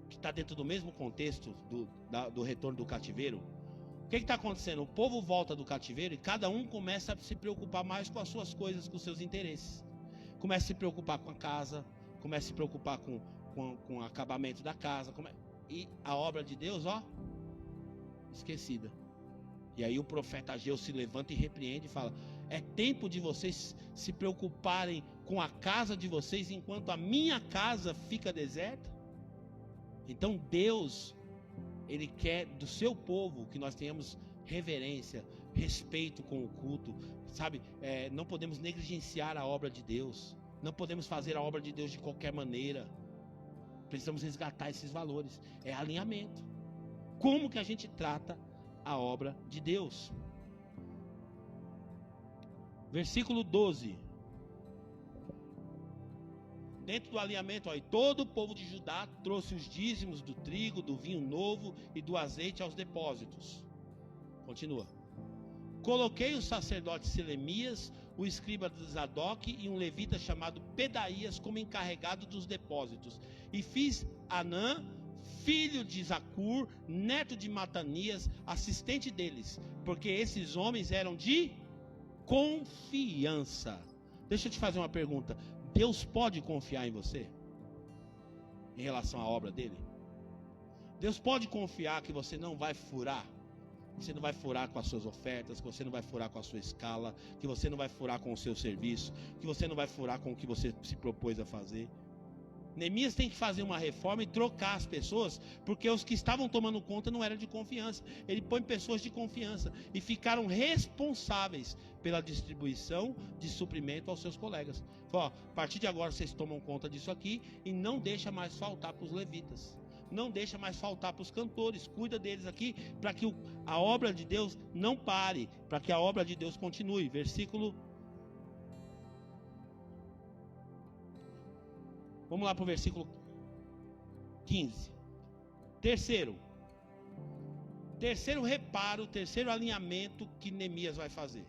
que está dentro do mesmo contexto do retorno do cativeiro, o que está acontecendo? O povo volta do cativeiro e cada um começa a se preocupar mais com as suas coisas, com os seus interesses. Começa a se preocupar com a casa, começa a se preocupar com o acabamento da casa. E a obra de Deus, esquecida. E aí o profeta Ageu se levanta e repreende e fala: é tempo de vocês se preocuparem com a casa de vocês enquanto a minha casa fica deserta? Então Deus, Ele quer do seu povo que nós tenhamos reverência, respeito com o culto, sabe? Não podemos negligenciar a obra de Deus. Não podemos fazer a obra de Deus de qualquer maneira. Precisamos resgatar esses valores. É alinhamento. Como que a gente trata a obra de Deus? Versículo 12. Dentro do alinhamento, e todo o povo de Judá trouxe os dízimos do trigo, do vinho novo e do azeite aos depósitos. Continua. Coloquei o sacerdote Selemias, o escriba de Zadok e um levita chamado Pedaías como encarregado dos depósitos. E fiz Anã, filho de Zacur, neto de Matanias, assistente deles, porque esses homens eram de confiança. Deixa eu te fazer uma pergunta. Deus pode confiar em você? Em relação à obra dele? Deus pode confiar que você não vai furar? Que você não vai furar com as suas ofertas, que você não vai furar com a sua escala, que você não vai furar com o seu serviço, que você não vai furar com o que você se propôs a fazer? Neemias tem que fazer uma reforma e trocar as pessoas, porque os que estavam tomando conta não eram de confiança. Ele põe pessoas de confiança e ficaram responsáveis pela distribuição de suprimento aos seus colegas. Falou: a partir de agora vocês tomam conta disso aqui e não deixa mais faltar para os levitas. Não deixa mais faltar para os cantores. Cuida deles aqui para que a obra de Deus não pare, para que a obra de Deus continue. Vamos lá para o versículo 15. Terceiro reparo, terceiro alinhamento que Neemias vai fazer.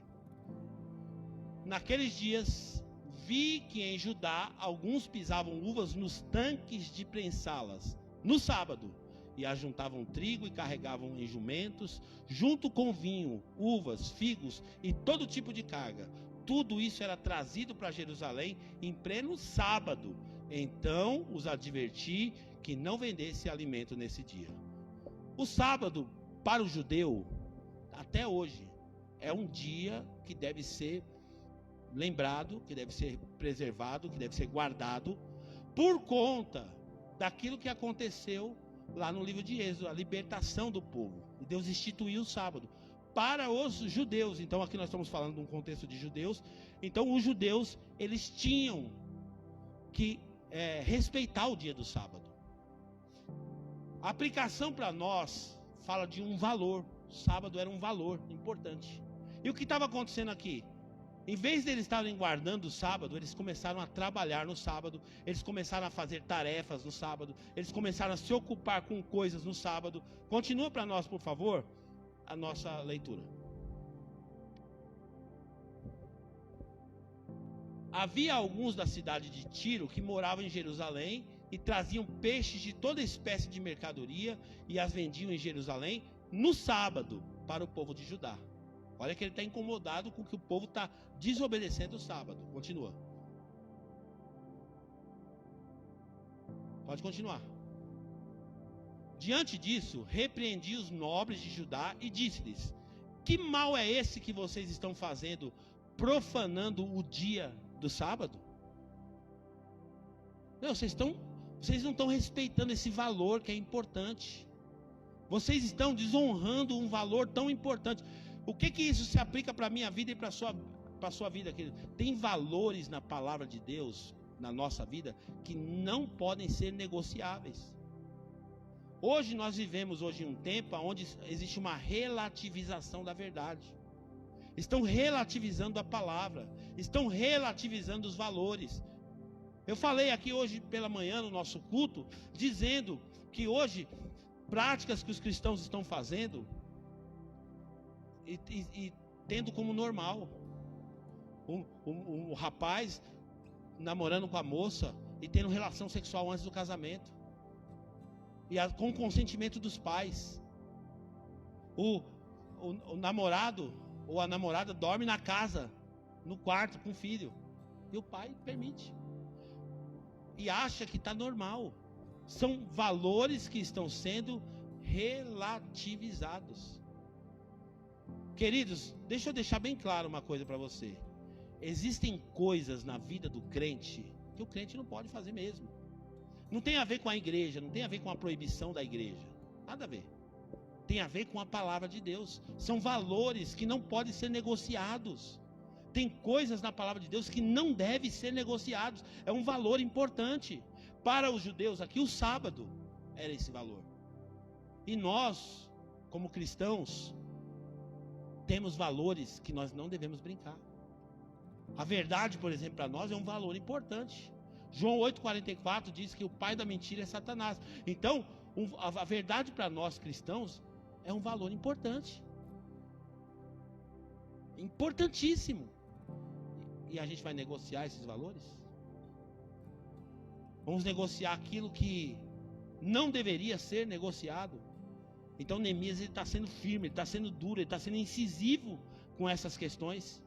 Naqueles dias, vi que em Judá alguns pisavam uvas nos tanques de prensá-las no sábado, e ajuntavam trigo e carregavam em jumentos, junto com vinho, uvas, figos e todo tipo de carga. Tudo isso era trazido para Jerusalém em pleno sábado. Então os adverti que não vendesse alimento nesse dia. O sábado, para o judeu, até hoje, é um dia que deve ser lembrado, que deve ser preservado, que deve ser guardado, por conta daquilo que aconteceu lá no livro de Êxodo, a libertação do povo. E Deus instituiu o sábado para os judeus. Então aqui nós estamos falando de um contexto de judeus. Então os judeus, eles tinham que respeitar o dia do sábado. A aplicação para nós fala de um valor. O sábado era um valor importante. E o que estava acontecendo aqui? Em vez de eles estarem guardando o sábado, eles começaram a trabalhar no sábado, eles começaram a fazer tarefas no sábado, eles começaram a se ocupar com coisas no sábado. Continua para nós, por favor, a nossa leitura. Havia alguns da cidade de Tiro que moravam em Jerusalém e traziam peixes de toda espécie de mercadoria e as vendiam em Jerusalém no sábado para o povo de Judá. Olha que ele está incomodado com que o povo está desobedecendo o sábado. Continua. Pode continuar. Diante disso, repreendi os nobres de Judá e disse-lhes: que mal é esse que vocês estão fazendo, profanando o dia do sábado? Não, vocês estão Vocês não estão respeitando esse valor que é importante. Vocês estão desonrando um valor tão importante. O que isso se aplica para a minha vida e para a sua vida, querido? Tem valores na palavra de Deus, na nossa vida, que não podem ser negociáveis. Hoje nós vivemos um tempo onde existe uma relativização da verdade. Estão relativizando a palavra, estão relativizando os valores. Eu falei aqui hoje pela manhã no nosso culto, dizendo que hoje práticas que os cristãos estão fazendo e tendo como normal um rapaz namorando com a moça e tendo relação sexual antes do casamento com consentimento dos pais. O namorado ou a namorada dorme na casa, no quarto com o filho, e o pai permite e acha que está normal. São valores que estão sendo relativizados. Queridos, deixa eu deixar bem claro uma coisa para você. Existem coisas na vida do crente que o crente não pode fazer mesmo. Não tem a ver com a igreja, não tem a ver com a proibição da igreja. Nada a ver. Tem a ver com a palavra de Deus. São valores que não podem ser negociados. Tem coisas na palavra de Deus que não devem ser negociados. É um valor importante. Para os judeus aqui, o sábado era esse valor. E nós, como cristãos, temos valores que nós não devemos brincar. A verdade, por exemplo, para nós é um valor importante. João 8,44 diz que o pai da mentira é Satanás. Então, a verdade para nós cristãos é um valor importante. Importantíssimo. E a gente vai negociar esses valores? Vamos negociar aquilo que não deveria ser negociado. Então Neemias está sendo firme, ele está sendo duro, ele está sendo incisivo com essas questões.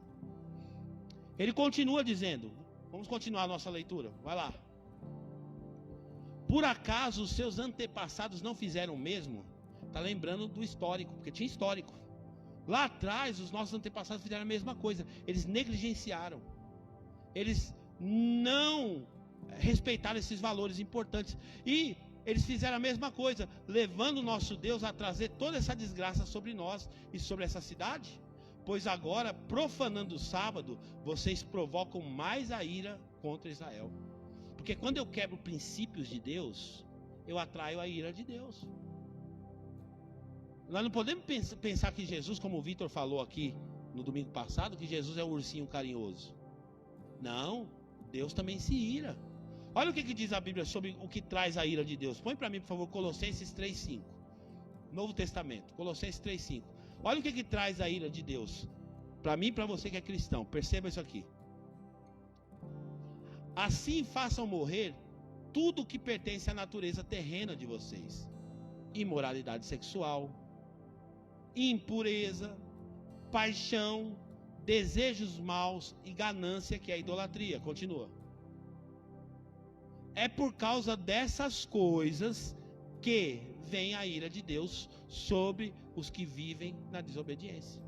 Ele continua dizendo, vamos continuar a nossa leitura, vai lá. Por acaso os seus antepassados não fizeram o mesmo? Está lembrando do histórico, porque tinha histórico. Lá atrás os nossos antepassados fizeram a mesma coisa, eles negligenciaram. Eles não respeitaram esses valores importantes. E eles fizeram a mesma coisa, levando o nosso Deus a trazer toda essa desgraça sobre nós e sobre essa cidade. Pois agora, profanando o sábado, vocês provocam mais a ira contra Israel. Porque quando eu quebro princípios de Deus, eu atraio a ira de Deus. Nós não podemos pensar que Jesus, como o Vitor falou aqui no domingo passado, que Jesus é um ursinho carinhoso. Não, Deus também se ira. Olha o que diz a Bíblia sobre o que traz a ira de Deus. Põe para mim, por favor, Colossenses 3,5. Novo Testamento, Colossenses 3,5. Olha o que traz a ira de Deus. Para mim e para você que é cristão, perceba isso aqui. Assim façam morrer tudo o que pertence à natureza terrena de vocês: imoralidade sexual, impureza, paixão, desejos maus e ganância, que é a idolatria. Continua. É por causa dessas coisas que vem a ira de Deus sobre os que vivem na desobediência.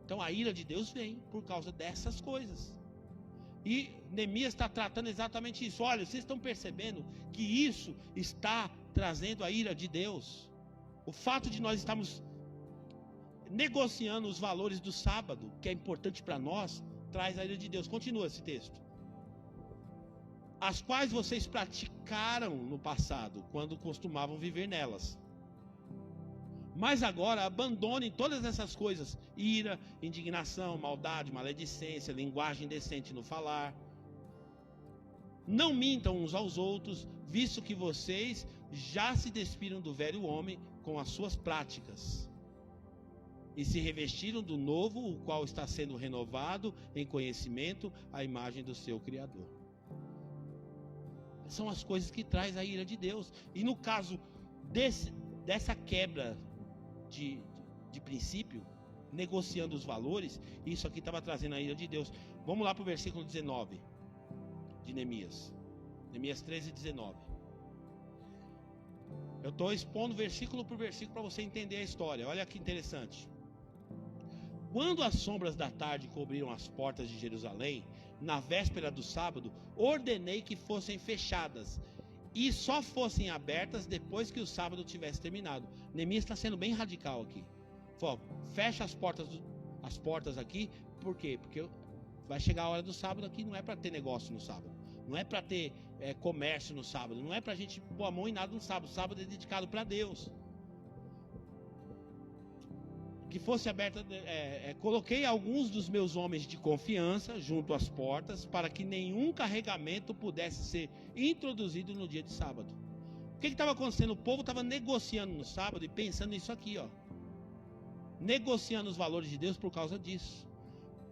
Então a ira de Deus vem por causa dessas coisas. E Neemias está tratando exatamente isso. Olha, vocês estão percebendo que isso está trazendo a ira de Deus. O fato de nós estarmos negociando os valores do sábado, que é importante para nós, traz a ira de Deus. Continua esse texto. As quais vocês praticaram no passado, quando costumavam viver nelas. Mas agora abandonem todas essas coisas: ira, indignação, maldade, maledicência, linguagem indecente no falar. Não mintam uns aos outros, visto que vocês já se despiram do velho homem com as suas práticas e se revestiram do novo, o qual está sendo renovado em conhecimento à imagem do seu Criador. São as coisas que traz a ira de Deus. E no caso dessa quebra de princípio, negociando os valores, isso aqui estava trazendo a ira de Deus. Vamos lá para o versículo 19 de Neemias. Neemias 13:19. Eu estou expondo versículo por versículo para você entender a história. Olha que interessante. Quando as sombras da tarde cobriram as portas de Jerusalém, na véspera do sábado, ordenei que fossem fechadas e só fossem abertas depois que o sábado tivesse terminado. Neemias está sendo bem radical aqui. Falou, fecha as portas aqui, por quê? Porque vai chegar a hora do sábado aqui, não é para ter negócio no sábado, não é para ter comércio no sábado, não é para a gente pôr a mão em nada no sábado. O sábado é dedicado para Deus. Que fosse aberta, coloquei alguns dos meus homens de confiança junto às portas para que nenhum carregamento pudesse ser introduzido no dia de sábado. O que estava acontecendo? O povo estava negociando no sábado e pensando nisso aqui, ó, negociando os valores de Deus por causa disso.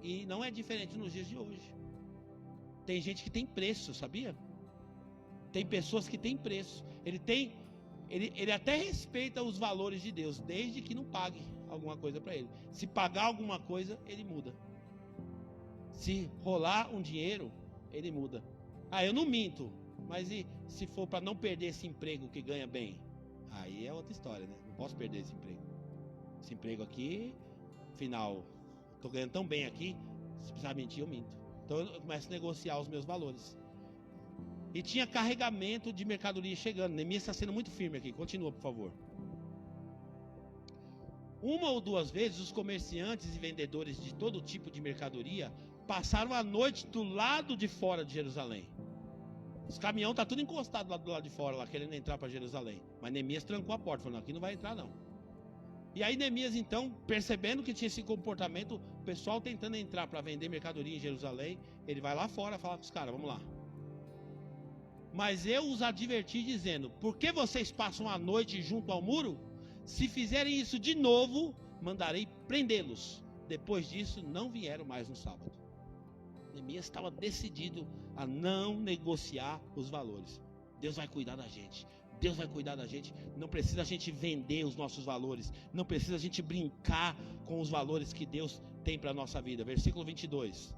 E não é diferente nos dias de hoje. Tem gente que tem preço, sabia? Tem pessoas que têm preço. Ele até respeita os valores de Deus, desde que não pague alguma coisa para ele. Se pagar alguma coisa, ele muda. Se rolar um dinheiro, ele muda. Eu não minto, mas e se for para não perder esse emprego que ganha bem? Aí é outra história, né? Não posso perder esse emprego. Esse emprego aqui, afinal, estou ganhando tão bem aqui, se precisar mentir, eu minto. Então eu começo a negociar os meus valores. E tinha carregamento de mercadoria chegando. Neemias está sendo muito firme aqui. Continua, por favor. Uma ou duas vezes os comerciantes e vendedores de todo tipo de mercadoria passaram a noite do lado de fora de Jerusalém. Os caminhões estão tudo encostado lá do lado de fora, lá querendo entrar para Jerusalém. Mas Neemias trancou a porta, falando, aqui não vai entrar não. E aí Neemias então, percebendo que tinha esse comportamento, o pessoal tentando entrar para vender mercadoria em Jerusalém, ele vai lá fora falar com os caras, vamos lá. Mas eu os adverti dizendo, por que vocês passam a noite junto ao muro? Se fizerem isso de novo, mandarei prendê-los. Depois disso, não vieram mais no sábado. Neemias estava decidido a não negociar os valores. Deus vai cuidar da gente. Deus vai cuidar da gente. Não precisa a gente vender os nossos valores. Não precisa a gente brincar com os valores que Deus tem para a nossa vida. Versículo 22.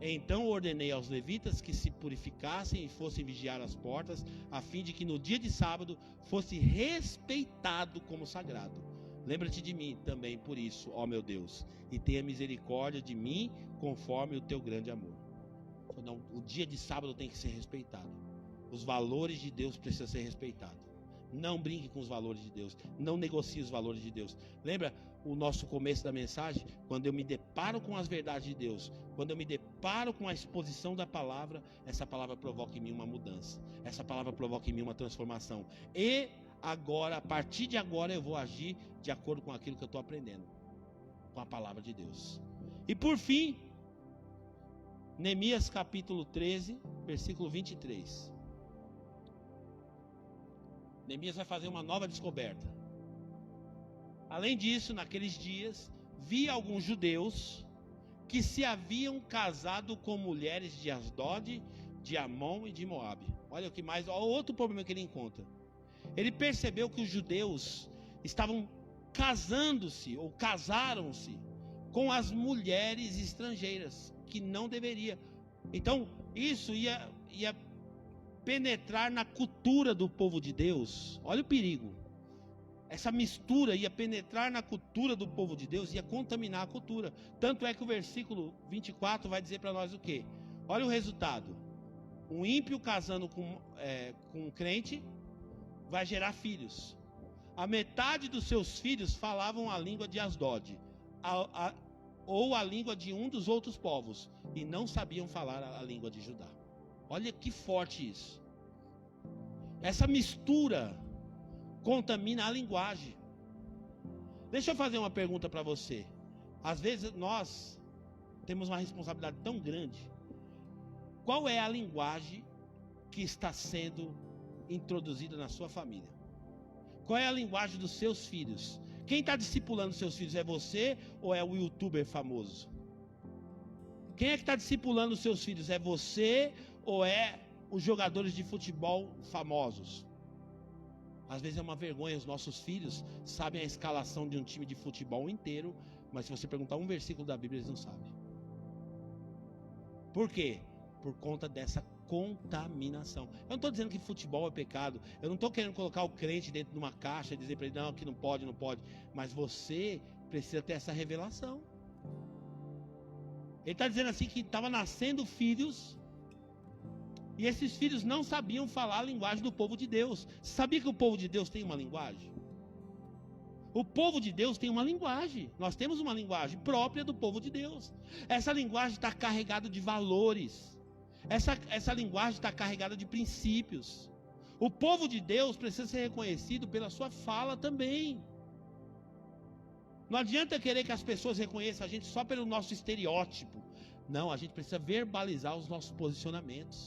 Então ordenei aos levitas que se purificassem e fossem vigiar as portas, a fim de que no dia de sábado fosse respeitado como sagrado. Lembra-te de mim também por isso, ó meu Deus, e tenha misericórdia de mim conforme o teu grande amor. Não, o dia de sábado tem que ser respeitado. Os valores de Deus precisam ser respeitados. Não brinque com os valores de Deus. Não negocie os valores de Deus. Lembra o nosso começo da mensagem? Quando eu me deparo com as verdades de Deus, quando eu me deparo com a exposição da palavra, essa palavra provoca em mim uma mudança. Essa palavra provoca em mim uma transformação. E agora, a partir de agora, eu vou agir de acordo com aquilo que eu estou aprendendo, com a palavra de Deus. E por fim, Neemias capítulo 13, versículo 23. Neemias vai fazer uma nova descoberta. Além disso, naqueles dias, vi alguns judeus que se haviam casado com mulheres de Asdod, de Amon e de Moabe. Olha o que mais, olha outro problema que ele encontra. Ele percebeu que os judeus estavam casando-se ou casaram-se com as mulheres estrangeiras, que não deveria. Então, isso ia penetrar na cultura do povo de Deus. Olha o perigo. Essa mistura ia penetrar na cultura do povo de Deus, ia contaminar a cultura. Tanto é que o versículo 24 vai dizer para nós o quê? Olha o resultado. Um ímpio casando com um crente vai gerar filhos. A metade dos seus filhos falavam a língua de Asdod, ou a língua de um dos outros povos, e não sabiam falar a língua de Judá. Olha que forte isso. Essa mistura contamina a linguagem. Deixa eu fazer uma pergunta para você. Às vezes nós temos uma responsabilidade tão grande. Qual é a linguagem que está sendo introduzida na sua família? Qual é a linguagem dos seus filhos? Quem está discipulando seus filhos é você ou é o youtuber famoso? Quem é que está discipulando os seus filhos? É você ou é os jogadores de futebol famosos? Às vezes é uma vergonha, os nossos filhos sabem a escalação de um time de futebol inteiro, mas se você perguntar um versículo da Bíblia, eles não sabem. Por quê? Por conta dessa contaminação. Eu não estou dizendo que futebol é pecado, eu não estou querendo colocar o crente dentro de uma caixa e dizer para ele, não, que não pode, não pode. Mas você precisa ter essa revelação. Ele está dizendo assim que estava nascendo filhos, e esses filhos não sabiam falar a linguagem do povo de Deus. Você sabia que o povo de Deus tem uma linguagem? O povo de Deus tem uma linguagem. Nós temos uma linguagem própria do povo de Deus. Essa linguagem está carregada de valores. Essa linguagem está carregada de princípios. O povo de Deus precisa ser reconhecido pela sua fala também. Não adianta querer que as pessoas reconheçam a gente só pelo nosso estereótipo. Não, a gente precisa verbalizar os nossos posicionamentos.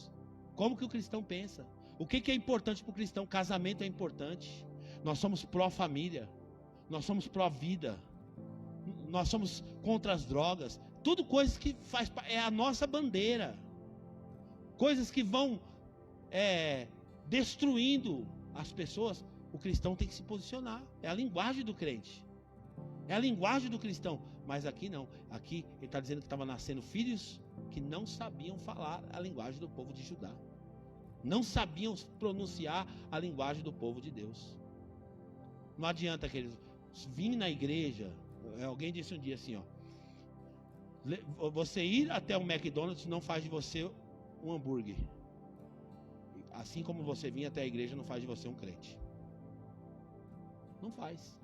Como que o cristão pensa? O que é importante para o cristão? Casamento é importante. Nós somos pró-família. Nós somos pró-vida. Nós somos contra as drogas. Tudo coisas que é a nossa bandeira. Coisas que vão destruindo as pessoas. O cristão tem que se posicionar. É a linguagem do crente. É a linguagem do cristão. Mas aqui não. Aqui ele está dizendo que estava nascendo filhos que não sabiam falar a linguagem do povo de Judá. Não sabiam pronunciar a linguagem do povo de Deus. Não adianta que eles virem na igreja. Alguém disse um dia assim, você ir até um McDonald's não faz de você um hambúrguer. Assim como você vir até a igreja não faz de você um crente. Não faz.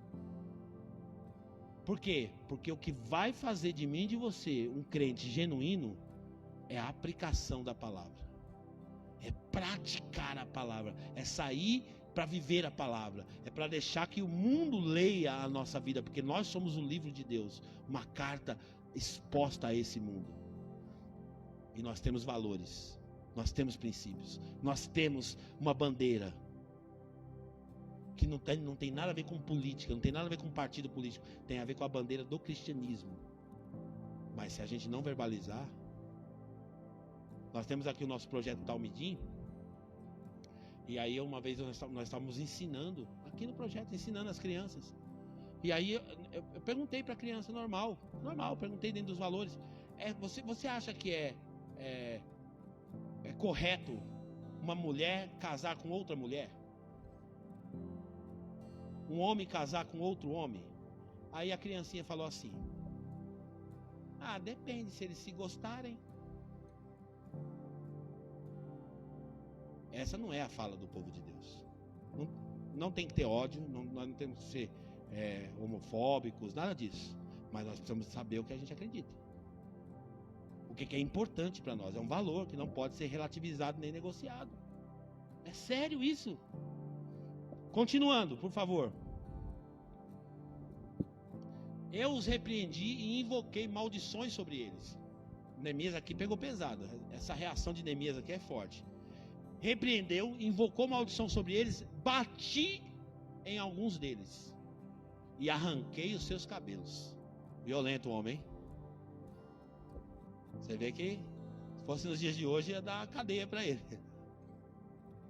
Por quê? Porque o que vai fazer de mim e de você um crente genuíno é a aplicação da palavra. É praticar a palavra. É sair para viver a palavra. É para deixar que o mundo leia a nossa vida. Porque nós somos o livro de Deus. Uma carta exposta a esse mundo. E nós temos valores. Nós temos princípios. Nós temos uma bandeira. Que não tem nada a ver com política, não tem nada a ver com partido político, tem a ver com a bandeira do cristianismo. Mas se a gente não verbalizar, nós temos aqui o nosso projeto Talmidim, e aí uma vez nós estávamos ensinando, aqui no projeto, ensinando as crianças, e aí eu perguntei para a criança normal, perguntei dentro dos valores, você acha que é correto uma mulher casar com outra mulher? Um homem casar com outro homem? Aí a criancinha falou assim: depende, se eles se gostarem. Essa não é a fala do povo de Deus. Não tem que ter ódio, nós não temos que ser homofóbicos, nada disso. Mas nós precisamos saber o que a gente acredita. O que é importante para nós, é um valor que não pode ser relativizado nem negociado. É sério isso. Continuando, por favor. Eu os repreendi e invoquei maldições sobre eles. Neemias aqui pegou pesado. Essa reação de Neemias aqui é forte. Repreendeu, invocou maldição sobre eles, bati em alguns deles e arranquei os seus cabelos. Violento o homem. Você vê que se fosse nos dias de hoje ia dar cadeia para ele.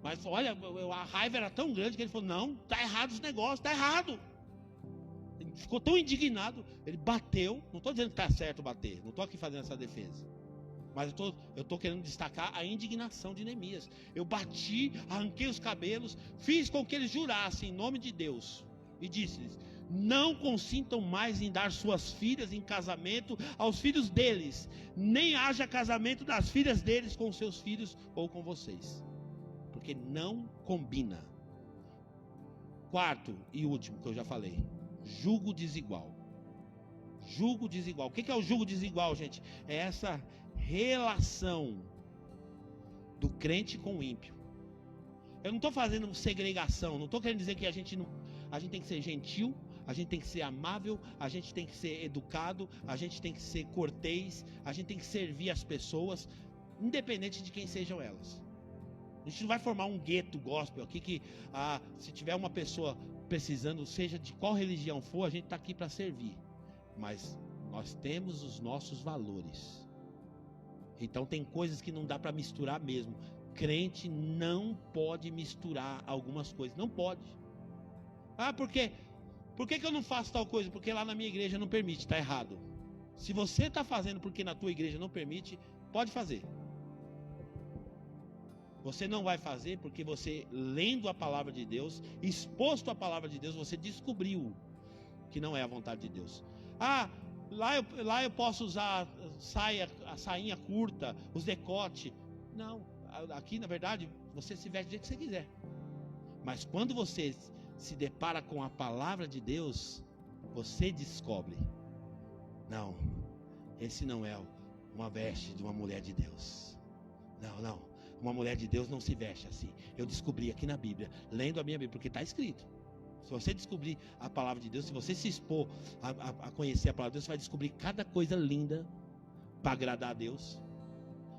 Mas olha, a raiva era tão grande que ele falou: não, tá errado os negócios, tá errado. Ele ficou tão indignado, ele bateu. Não estou dizendo que está certo bater, não estou aqui fazendo essa defesa, mas eu estou querendo destacar a indignação de Neemias. Eu bati, arranquei os cabelos, fiz com que eles jurassem em nome de Deus e disse-lhes: não consintam mais em dar suas filhas em casamento aos filhos deles, nem haja casamento das filhas deles com seus filhos ou com vocês, porque não combina. Quarto e último que eu já falei: jugo desigual. Jugo desigual. O que é o jugo desigual, gente? É essa relação do crente com o ímpio. Eu não estou fazendo segregação, não estou querendo dizer que a gente tem que ser gentil, a gente tem que ser amável, a gente tem que ser educado, a gente tem que ser cortês, a gente tem que servir as pessoas, independente de quem sejam elas. A gente não vai formar um gueto gospel aqui que se tiver uma pessoa precisando, seja de qual religião for, a gente está aqui para servir. Mas nós temos os nossos valores. Então tem coisas que não dá para misturar mesmo. Crente não pode misturar algumas coisas. Não pode. Por quê? Por que eu não faço tal coisa? Porque lá na minha igreja não permite. Está errado. Se você está fazendo porque na tua igreja não permite, pode fazer. Você não vai fazer porque você, lendo a palavra de Deus, exposto à palavra de Deus, você descobriu que não é a vontade de Deus. Lá eu posso usar a sainha curta, os decote. Não, aqui na verdade você se veste do jeito que você quiser. Mas quando você se depara com a palavra de Deus, você descobre: não, esse não é uma veste de uma mulher de Deus. Não, uma mulher de Deus não se veste assim. Eu descobri aqui na Bíblia, lendo a minha Bíblia, porque está escrito. Se você descobrir a palavra de Deus, se você se expor a conhecer a palavra de Deus, você vai descobrir cada coisa linda para agradar a Deus.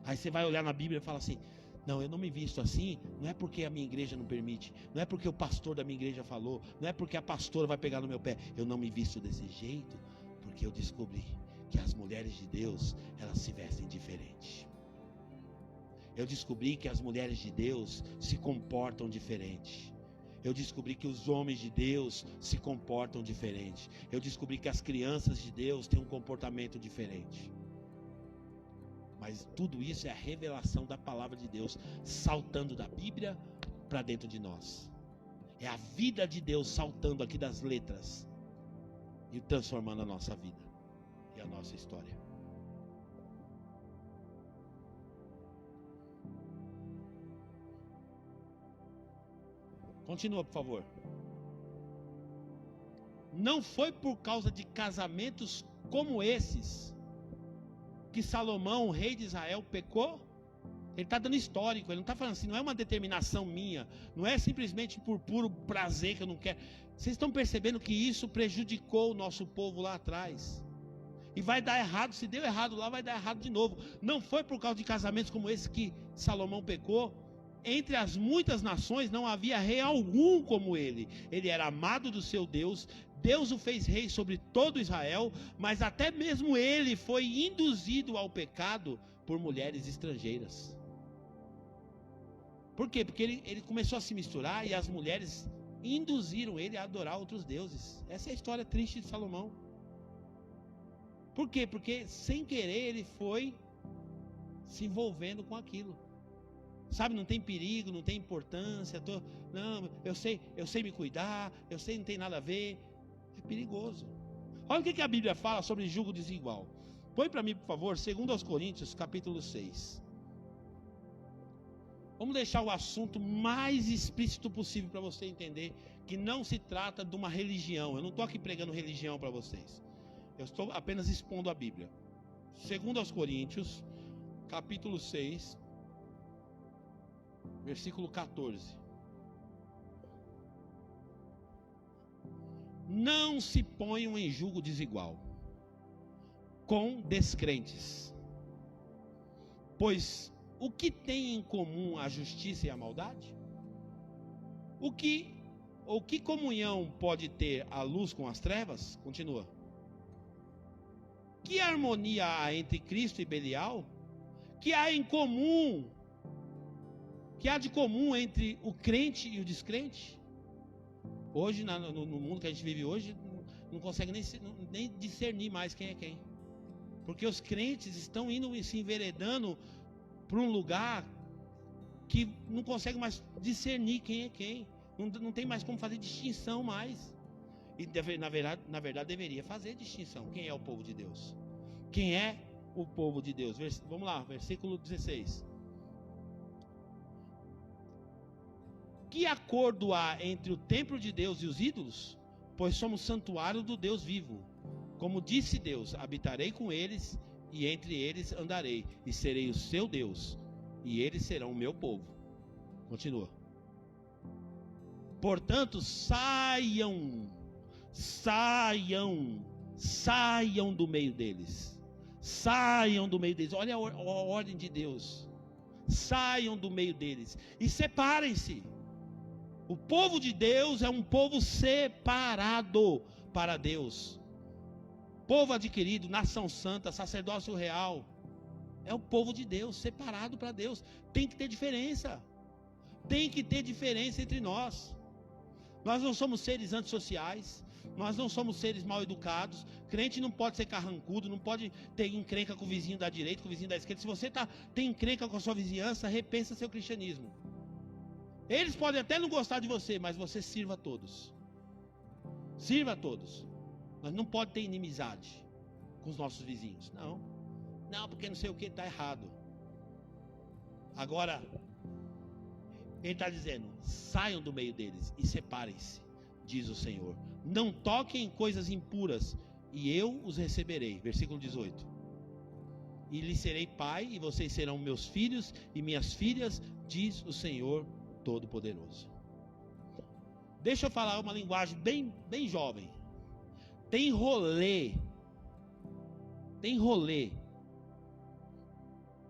Aí você vai olhar na Bíblia e fala assim: não, eu não me visto assim, não é porque a minha igreja não permite, não é porque o pastor da minha igreja falou, não é porque a pastora vai pegar no meu pé. Eu não me visto desse jeito, porque eu descobri que as mulheres de Deus, elas se vestem diferente. Eu descobri que as mulheres de Deus se comportam diferente. Eu descobri que os homens de Deus se comportam diferente. Eu descobri que as crianças de Deus têm um comportamento diferente. Mas tudo isso é a revelação da palavra de Deus, saltando da Bíblia para dentro de nós. É a vida de Deus saltando aqui das letras e transformando a nossa vida e a nossa história. Continua, por favor. Não foi por causa de casamentos como esses que Salomão, o rei de Israel, pecou. Ele está dando histórico, ele não está falando assim, não é uma determinação minha, não é simplesmente por puro prazer que eu não quero. Vocês estão percebendo que isso prejudicou o nosso povo lá atrás. E vai dar errado, se deu errado lá, vai dar errado de novo. Não foi por causa de casamentos como esse que Salomão pecou. Entre as muitas nações não havia rei algum como ele. Ele era amado do seu Deus. Deus o fez rei sobre todo Israel. Mas até mesmo ele foi induzido ao pecado por mulheres estrangeiras. Por quê? Porque ele começou a se misturar e as mulheres induziram ele a adorar outros deuses. Essa é a história triste de Salomão. Por quê? Porque sem querer ele foi se envolvendo com aquilo. Sabe, não tem perigo, não tem importância. Não, eu sei me cuidar, eu sei não tem nada a ver. É perigoso. Olha o que a Bíblia fala sobre julgo desigual. Põe para mim, por favor, 2 Coríntios, capítulo 6. Vamos deixar o assunto mais explícito possível para você entender que não se trata de uma religião. Eu não estou aqui pregando religião para vocês. Eu estou apenas expondo a Bíblia. 2 Coríntios, capítulo 6, versículo 14. Não se ponham em julgo desigual com descrentes, pois o que tem em comum a justiça e a maldade? O que comunhão pode ter a luz com as trevas? Continua. Que harmonia há entre Cristo e Belial? Que há em comum? Que há de comum entre o crente e o descrente? Hoje, no mundo que a gente vive hoje, não consegue nem discernir mais quem é quem. Porque os crentes estão indo e se enveredando para um lugar que não consegue mais discernir quem é quem. Não tem mais como fazer distinção mais. E na verdade deveria fazer distinção. Quem é o povo de Deus? Quem é o povo de Deus? Vamos lá, versículo 16. Que acordo há entre o templo de Deus e os ídolos? Pois somos santuário do Deus vivo. Como disse Deus, habitarei com eles e entre eles andarei, e serei o seu Deus, e eles serão o meu povo. Continua. Portanto, saiam do meio deles. Saiam do meio deles. Olha a ordem de Deus. Saiam do meio deles e separem-se. O povo de Deus é um povo separado para Deus. Povo adquirido, nação santa, sacerdócio real. É o povo de Deus, separado para Deus. Tem que ter diferença. Tem que ter diferença entre nós. Nós não somos seres antissociais. Nós não somos seres mal educados. Crente não pode ser carrancudo, não pode ter encrenca com o vizinho da direita, com o vizinho da esquerda. Se você tem encrenca com a sua vizinhança, repensa seu cristianismo. Eles podem até não gostar de você, mas você sirva a todos. Sirva a todos. Nós não podemos ter inimizade com os nossos vizinhos. Não, porque não sei o que está errado. Agora, ele está dizendo: saiam do meio deles e separem-se, diz o Senhor. Não toquem em coisas impuras, e eu os receberei. Versículo 18. E lhes serei pai, e vocês serão meus filhos e minhas filhas, diz o Senhor Todo-Poderoso. Deixa eu falar uma linguagem bem jovem. Tem rolê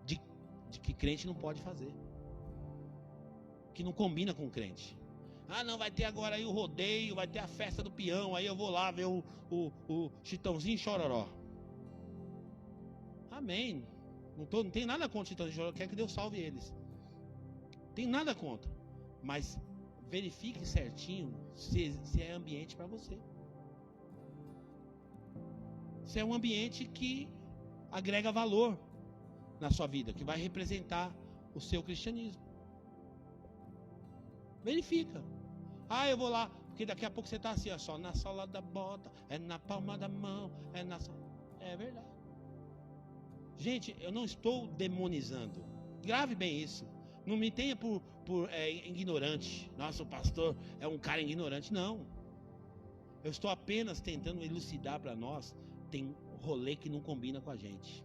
de que crente não pode fazer, que não combina com crente. Não, vai ter agora aí o rodeio, vai ter a festa do peão, aí eu vou lá ver o Chitãozinho e Chororó. Amém. Não tem nada contra o Chitãozinho e Chororó, quero que Deus salve eles. Tem nada contra. Mas verifique certinho se é ambiente para você. Se é um ambiente que agrega valor na sua vida, que vai representar o seu cristianismo. Verifica. Eu vou lá, porque daqui a pouco você está assim, ó, só na sola da bota, é na palma da mão, é verdade. Gente, eu não estou demonizando. Grave bem isso. Não me tenha por ignorante. Nossa, o pastor é um cara ignorante. Não. Eu estou apenas tentando elucidar para nós. Tem rolê que não combina com a gente.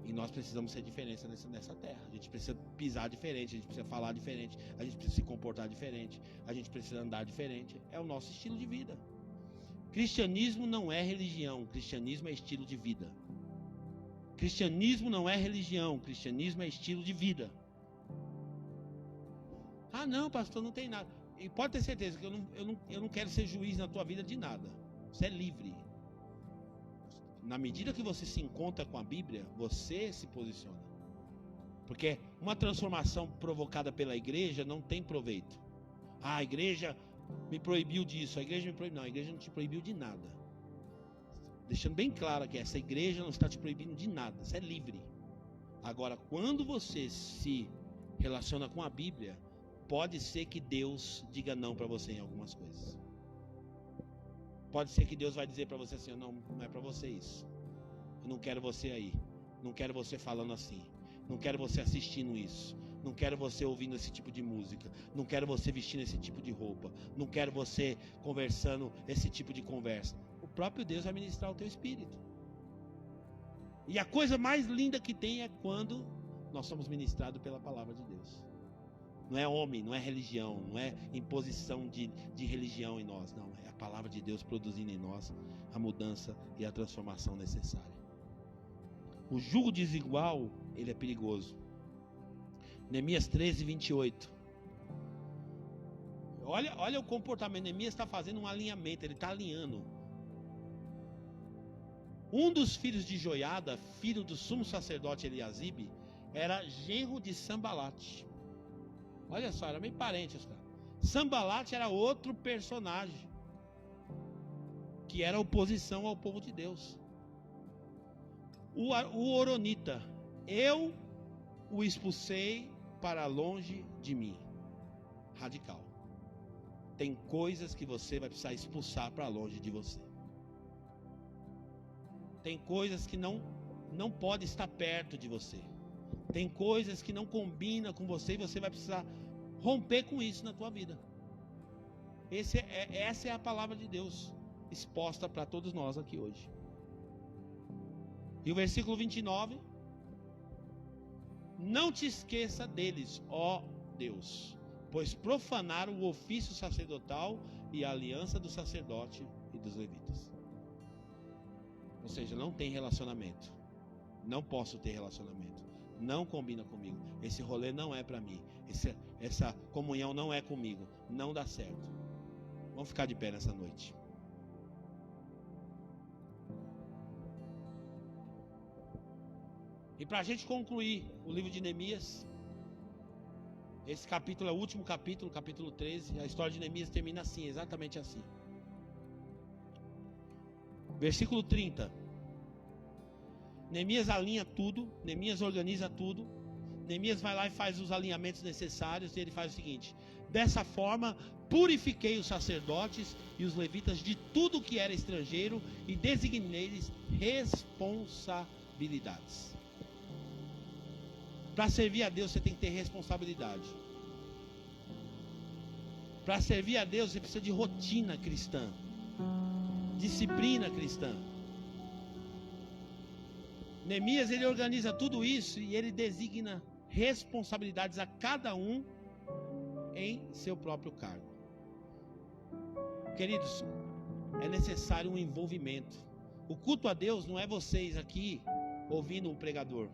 E nós precisamos ser diferença nessa terra. A gente precisa pisar diferente, a gente precisa falar diferente, a gente precisa se comportar diferente, a gente precisa andar diferente. É o nosso estilo de vida. Cristianismo não é religião, cristianismo é estilo de vida. Cristianismo não é religião, cristianismo é estilo de vida. Não, pastor, não tem nada. E pode ter certeza que eu não quero ser juiz na tua vida de nada. Você é livre. Na medida que você se encontra com a Bíblia, você se posiciona. Porque uma transformação provocada pela igreja não tem proveito. A igreja me proibiu disso, a igreja me proibiu. Não, a igreja não te proibiu de nada. Deixando bem claro que essa igreja não está te proibindo de nada, você é livre. Agora, quando você se relaciona com a Bíblia, pode ser que Deus diga não para você em algumas coisas. Pode ser que Deus vai dizer para você assim: não é para você isso. Eu não quero você aí. Não quero você falando assim. Não quero você assistindo isso. Não quero você ouvindo esse tipo de música. Não quero você vestindo esse tipo de roupa. Não quero você conversando esse tipo de conversa. O próprio Deus vai ministrar o teu espírito. E a coisa mais linda que tem é quando nós somos ministrados pela palavra de Deus. Não é homem, não é religião, não é imposição de religião em nós. Não, é a palavra de Deus produzindo em nós a mudança e a transformação necessária. O jugo desigual, ele é perigoso. Neemias 13, 28. Olha o comportamento. Neemias está fazendo um alinhamento, ele está alinhando. Um dos filhos de Joiada, filho do sumo sacerdote Eliasibe, era genro de Sambalate. Olha só, era meio parente os caras. Sambalate era outro personagem que era oposição ao povo de Deus. O Oronita, eu o expulsei para longe de mim. Radical. Tem coisas que você vai precisar expulsar para longe de você. Tem coisas que não pode estar perto de você. Tem coisas que não combinam com você e você vai precisar romper com isso na tua vida. Essa é a palavra de Deus exposta para todos nós aqui hoje. E o versículo 29: não te esqueça deles, ó Deus, pois profanaram o ofício sacerdotal e a aliança do sacerdote e dos levitas. Ou seja, não tem relacionamento. Não posso ter relacionamento. Não combina comigo. Esse rolê não é para mim. Essa comunhão não é comigo. Não dá certo. Vamos ficar de pé nessa noite. E para a gente concluir o livro de Neemias, esse capítulo é o último capítulo, capítulo 13. A história de Neemias termina assim, exatamente assim. Versículo 30. Neemias alinha tudo, Neemias organiza tudo. Neemias vai lá e faz os alinhamentos necessários, e ele faz o seguinte: dessa forma purifiquei os sacerdotes e os levitas de tudo que era estrangeiro e designei-lhes responsabilidades. Para servir a Deus você tem que ter responsabilidade. Para servir a Deus você precisa de rotina cristã, disciplina cristã. Neemias, ele organiza tudo isso e ele designa responsabilidades a cada um em seu próprio cargo. Queridos, é necessário um envolvimento. O culto a Deus não é vocês aqui ouvindo um pregador.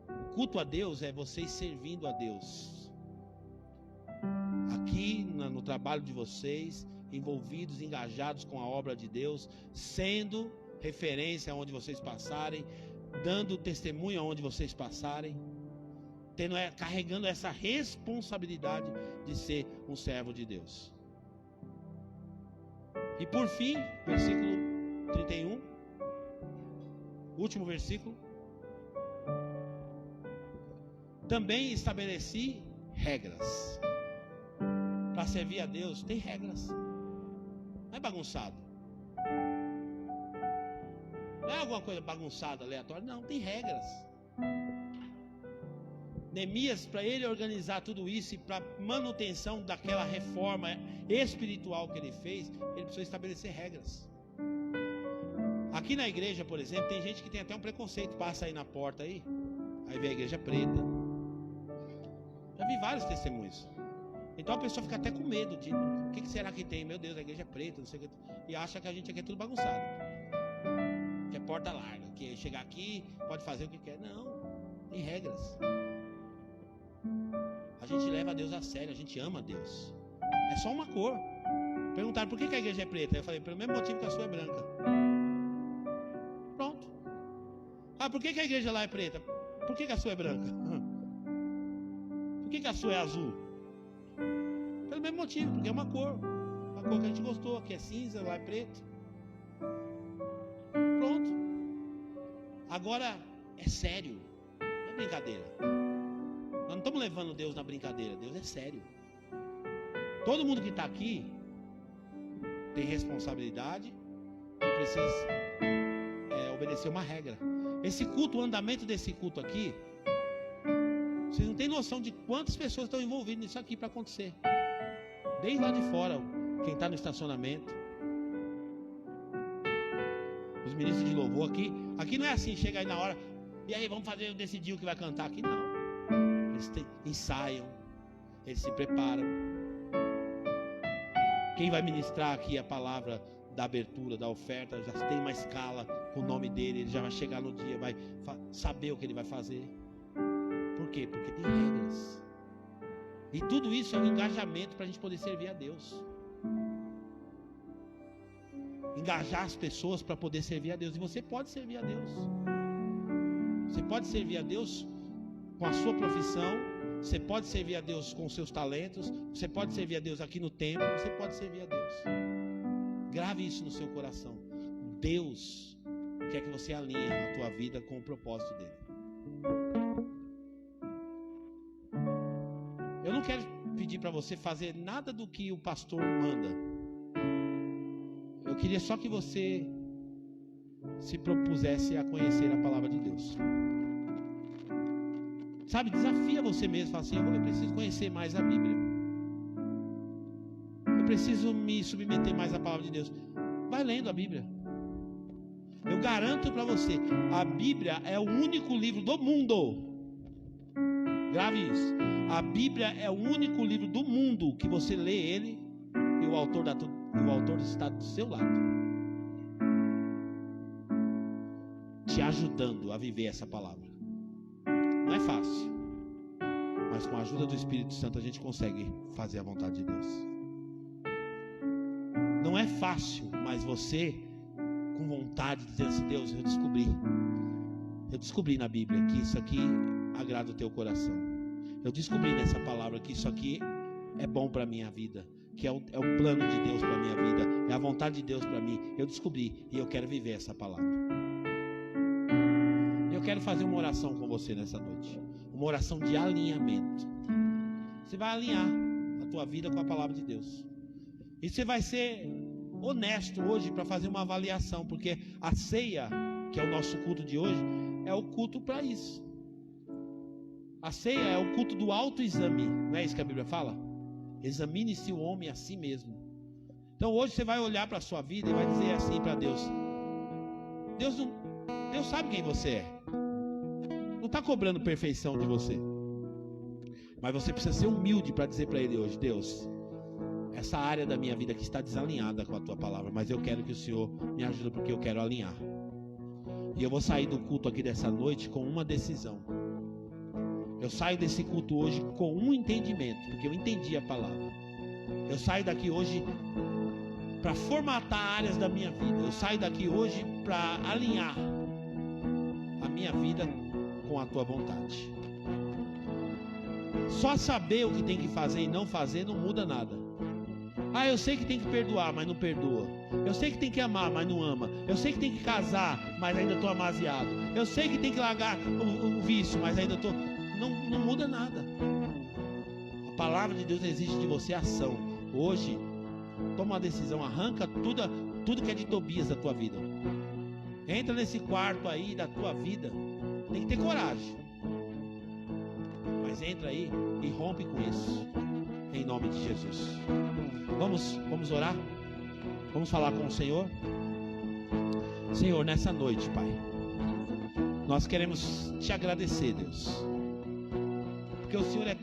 O culto a Deus é vocês servindo a Deus. Aqui no trabalho de vocês, envolvidos, engajados com a obra de Deus, sendo referência aonde vocês passarem, dando testemunho aonde vocês passarem, carregando essa responsabilidade de ser um servo de Deus. E por fim, versículo 31, último versículo. Também estabeleci regras. Para servir a Deus tem regras. Não é bagunçado. Não é alguma coisa bagunçada, aleatória. Não, tem regras. Neemias, para ele organizar tudo isso e para manutenção daquela reforma espiritual que ele fez, ele precisou estabelecer regras. Aqui na igreja, por exemplo, tem gente que tem até um preconceito. Passa aí na porta aí vê a igreja preta. Já vi vários testemunhos. Então a pessoa fica até com medo de o que será que tem? Meu Deus, a igreja é preta, não sei o que. E acha que a gente aqui é tudo bagunçado, que é porta larga, que chegar aqui pode fazer o que quer. Não, tem regras. A gente leva a Deus a sério, a gente ama a Deus. É só uma cor. Perguntaram por que a igreja é preta? Eu falei, pelo mesmo motivo que a sua é branca. Pronto. Ah, por que a igreja lá é preta? Por que a sua é branca? Por que a sua é azul? Pelo mesmo motivo, porque é uma cor. A cor que a gente gostou, aqui é cinza, lá é preto. Pronto. Agora é sério, não é brincadeira. Nós não estamos levando Deus na brincadeira. Deus é sério. Todo mundo que está aqui tem responsabilidade e precisa obedecer uma regra. Esse culto, o andamento desse culto aqui, vocês não têm noção de quantas pessoas estão envolvidas nisso aqui para acontecer. Desde lá de fora, quem está no estacionamento, os ministros de louvor aqui não é assim, chega aí na hora, e aí vamos decidir o que vai cantar aqui, não. Eles ensaiam, eles se preparam. Quem vai ministrar aqui a palavra da abertura, da oferta, já tem uma escala com o nome dele, ele já vai chegar no dia, vai saber o que ele vai fazer. Por quê? Porque tem regras. E tudo isso é um engajamento para a gente poder servir a Deus. Engajar as pessoas para poder servir a Deus. E você pode servir a Deus. Você pode servir a Deus com a sua profissão. Você pode servir a Deus com os seus talentos. Você pode servir a Deus aqui no templo. Você pode servir a Deus. Grave isso no seu coração. Deus quer que você alinhe a tua vida com o propósito dele. Eu não quero pedir para você fazer nada do que o pastor manda. Eu queria só que você se propusesse a conhecer a palavra de Deus. Sabe, desafia você mesmo. Fala assim, eu preciso conhecer mais a Bíblia. Eu preciso me submeter mais à palavra de Deus. Vai lendo a Bíblia. Eu garanto para você, a Bíblia é o único livro do mundo. Grave isso. A Bíblia é o único livro do mundo que você lê ele e o autor está do seu lado, te ajudando a viver essa palavra. Não é fácil, mas com a ajuda do Espírito Santo a gente consegue fazer a vontade de Deus. Não é fácil, mas você com vontade de dizer assim, Deus, eu descobri na Bíblia que isso aqui agrada o teu coração. Eu descobri nessa palavra que isso aqui é bom para a minha vida, que é o plano de Deus para a minha vida, é a vontade de Deus para mim. Eu descobri e eu quero viver essa palavra. Eu quero fazer uma oração com você nessa noite. uma oração de alinhamento. Você vai alinhar a tua vida com a palavra de Deus. E você vai ser honesto hoje para fazer uma avaliação, porque a ceia, que é o nosso culto de hoje, é o culto para isso. A ceia é o culto do autoexame, não é isso que a Bíblia fala? Examine-se o homem a si mesmo. Então hoje você vai olhar para a sua vida e vai dizer assim para Deus: Deus sabe quem você é. Não está cobrando perfeição de você, mas você precisa ser humilde para dizer para Ele hoje: Deus, essa área da minha vida que está desalinhada com a Tua palavra, mas eu quero que o Senhor me ajude, porque eu quero alinhar. E eu vou sair do culto aqui dessa noite com uma decisão. Eu saio desse culto hoje com um entendimento, porque eu entendi a palavra. Eu saio daqui hoje para formatar áreas da minha vida. Eu saio daqui hoje para alinhar a minha vida com a Tua vontade. Só saber o que tem que fazer e não fazer não muda nada. Ah, eu sei que tem que perdoar, mas não perdoa. Eu sei que tem que amar, mas não ama. Eu sei que tem que casar, mas ainda estou amaziado. Eu sei que tem que largar o vício, mas ainda estou... Não muda nada. A palavra de Deus exige de você ação. Hoje, toma uma decisão, arranca tudo que é de Tobias da tua vida. Entra nesse quarto aí da tua vida. Tem que ter coragem. Mas entra aí e rompe com isso. Em nome de Jesus. Vamos orar? Vamos falar com o Senhor? Senhor, nessa noite, Pai, nós queremos te agradecer, Deus, porque o Senhor é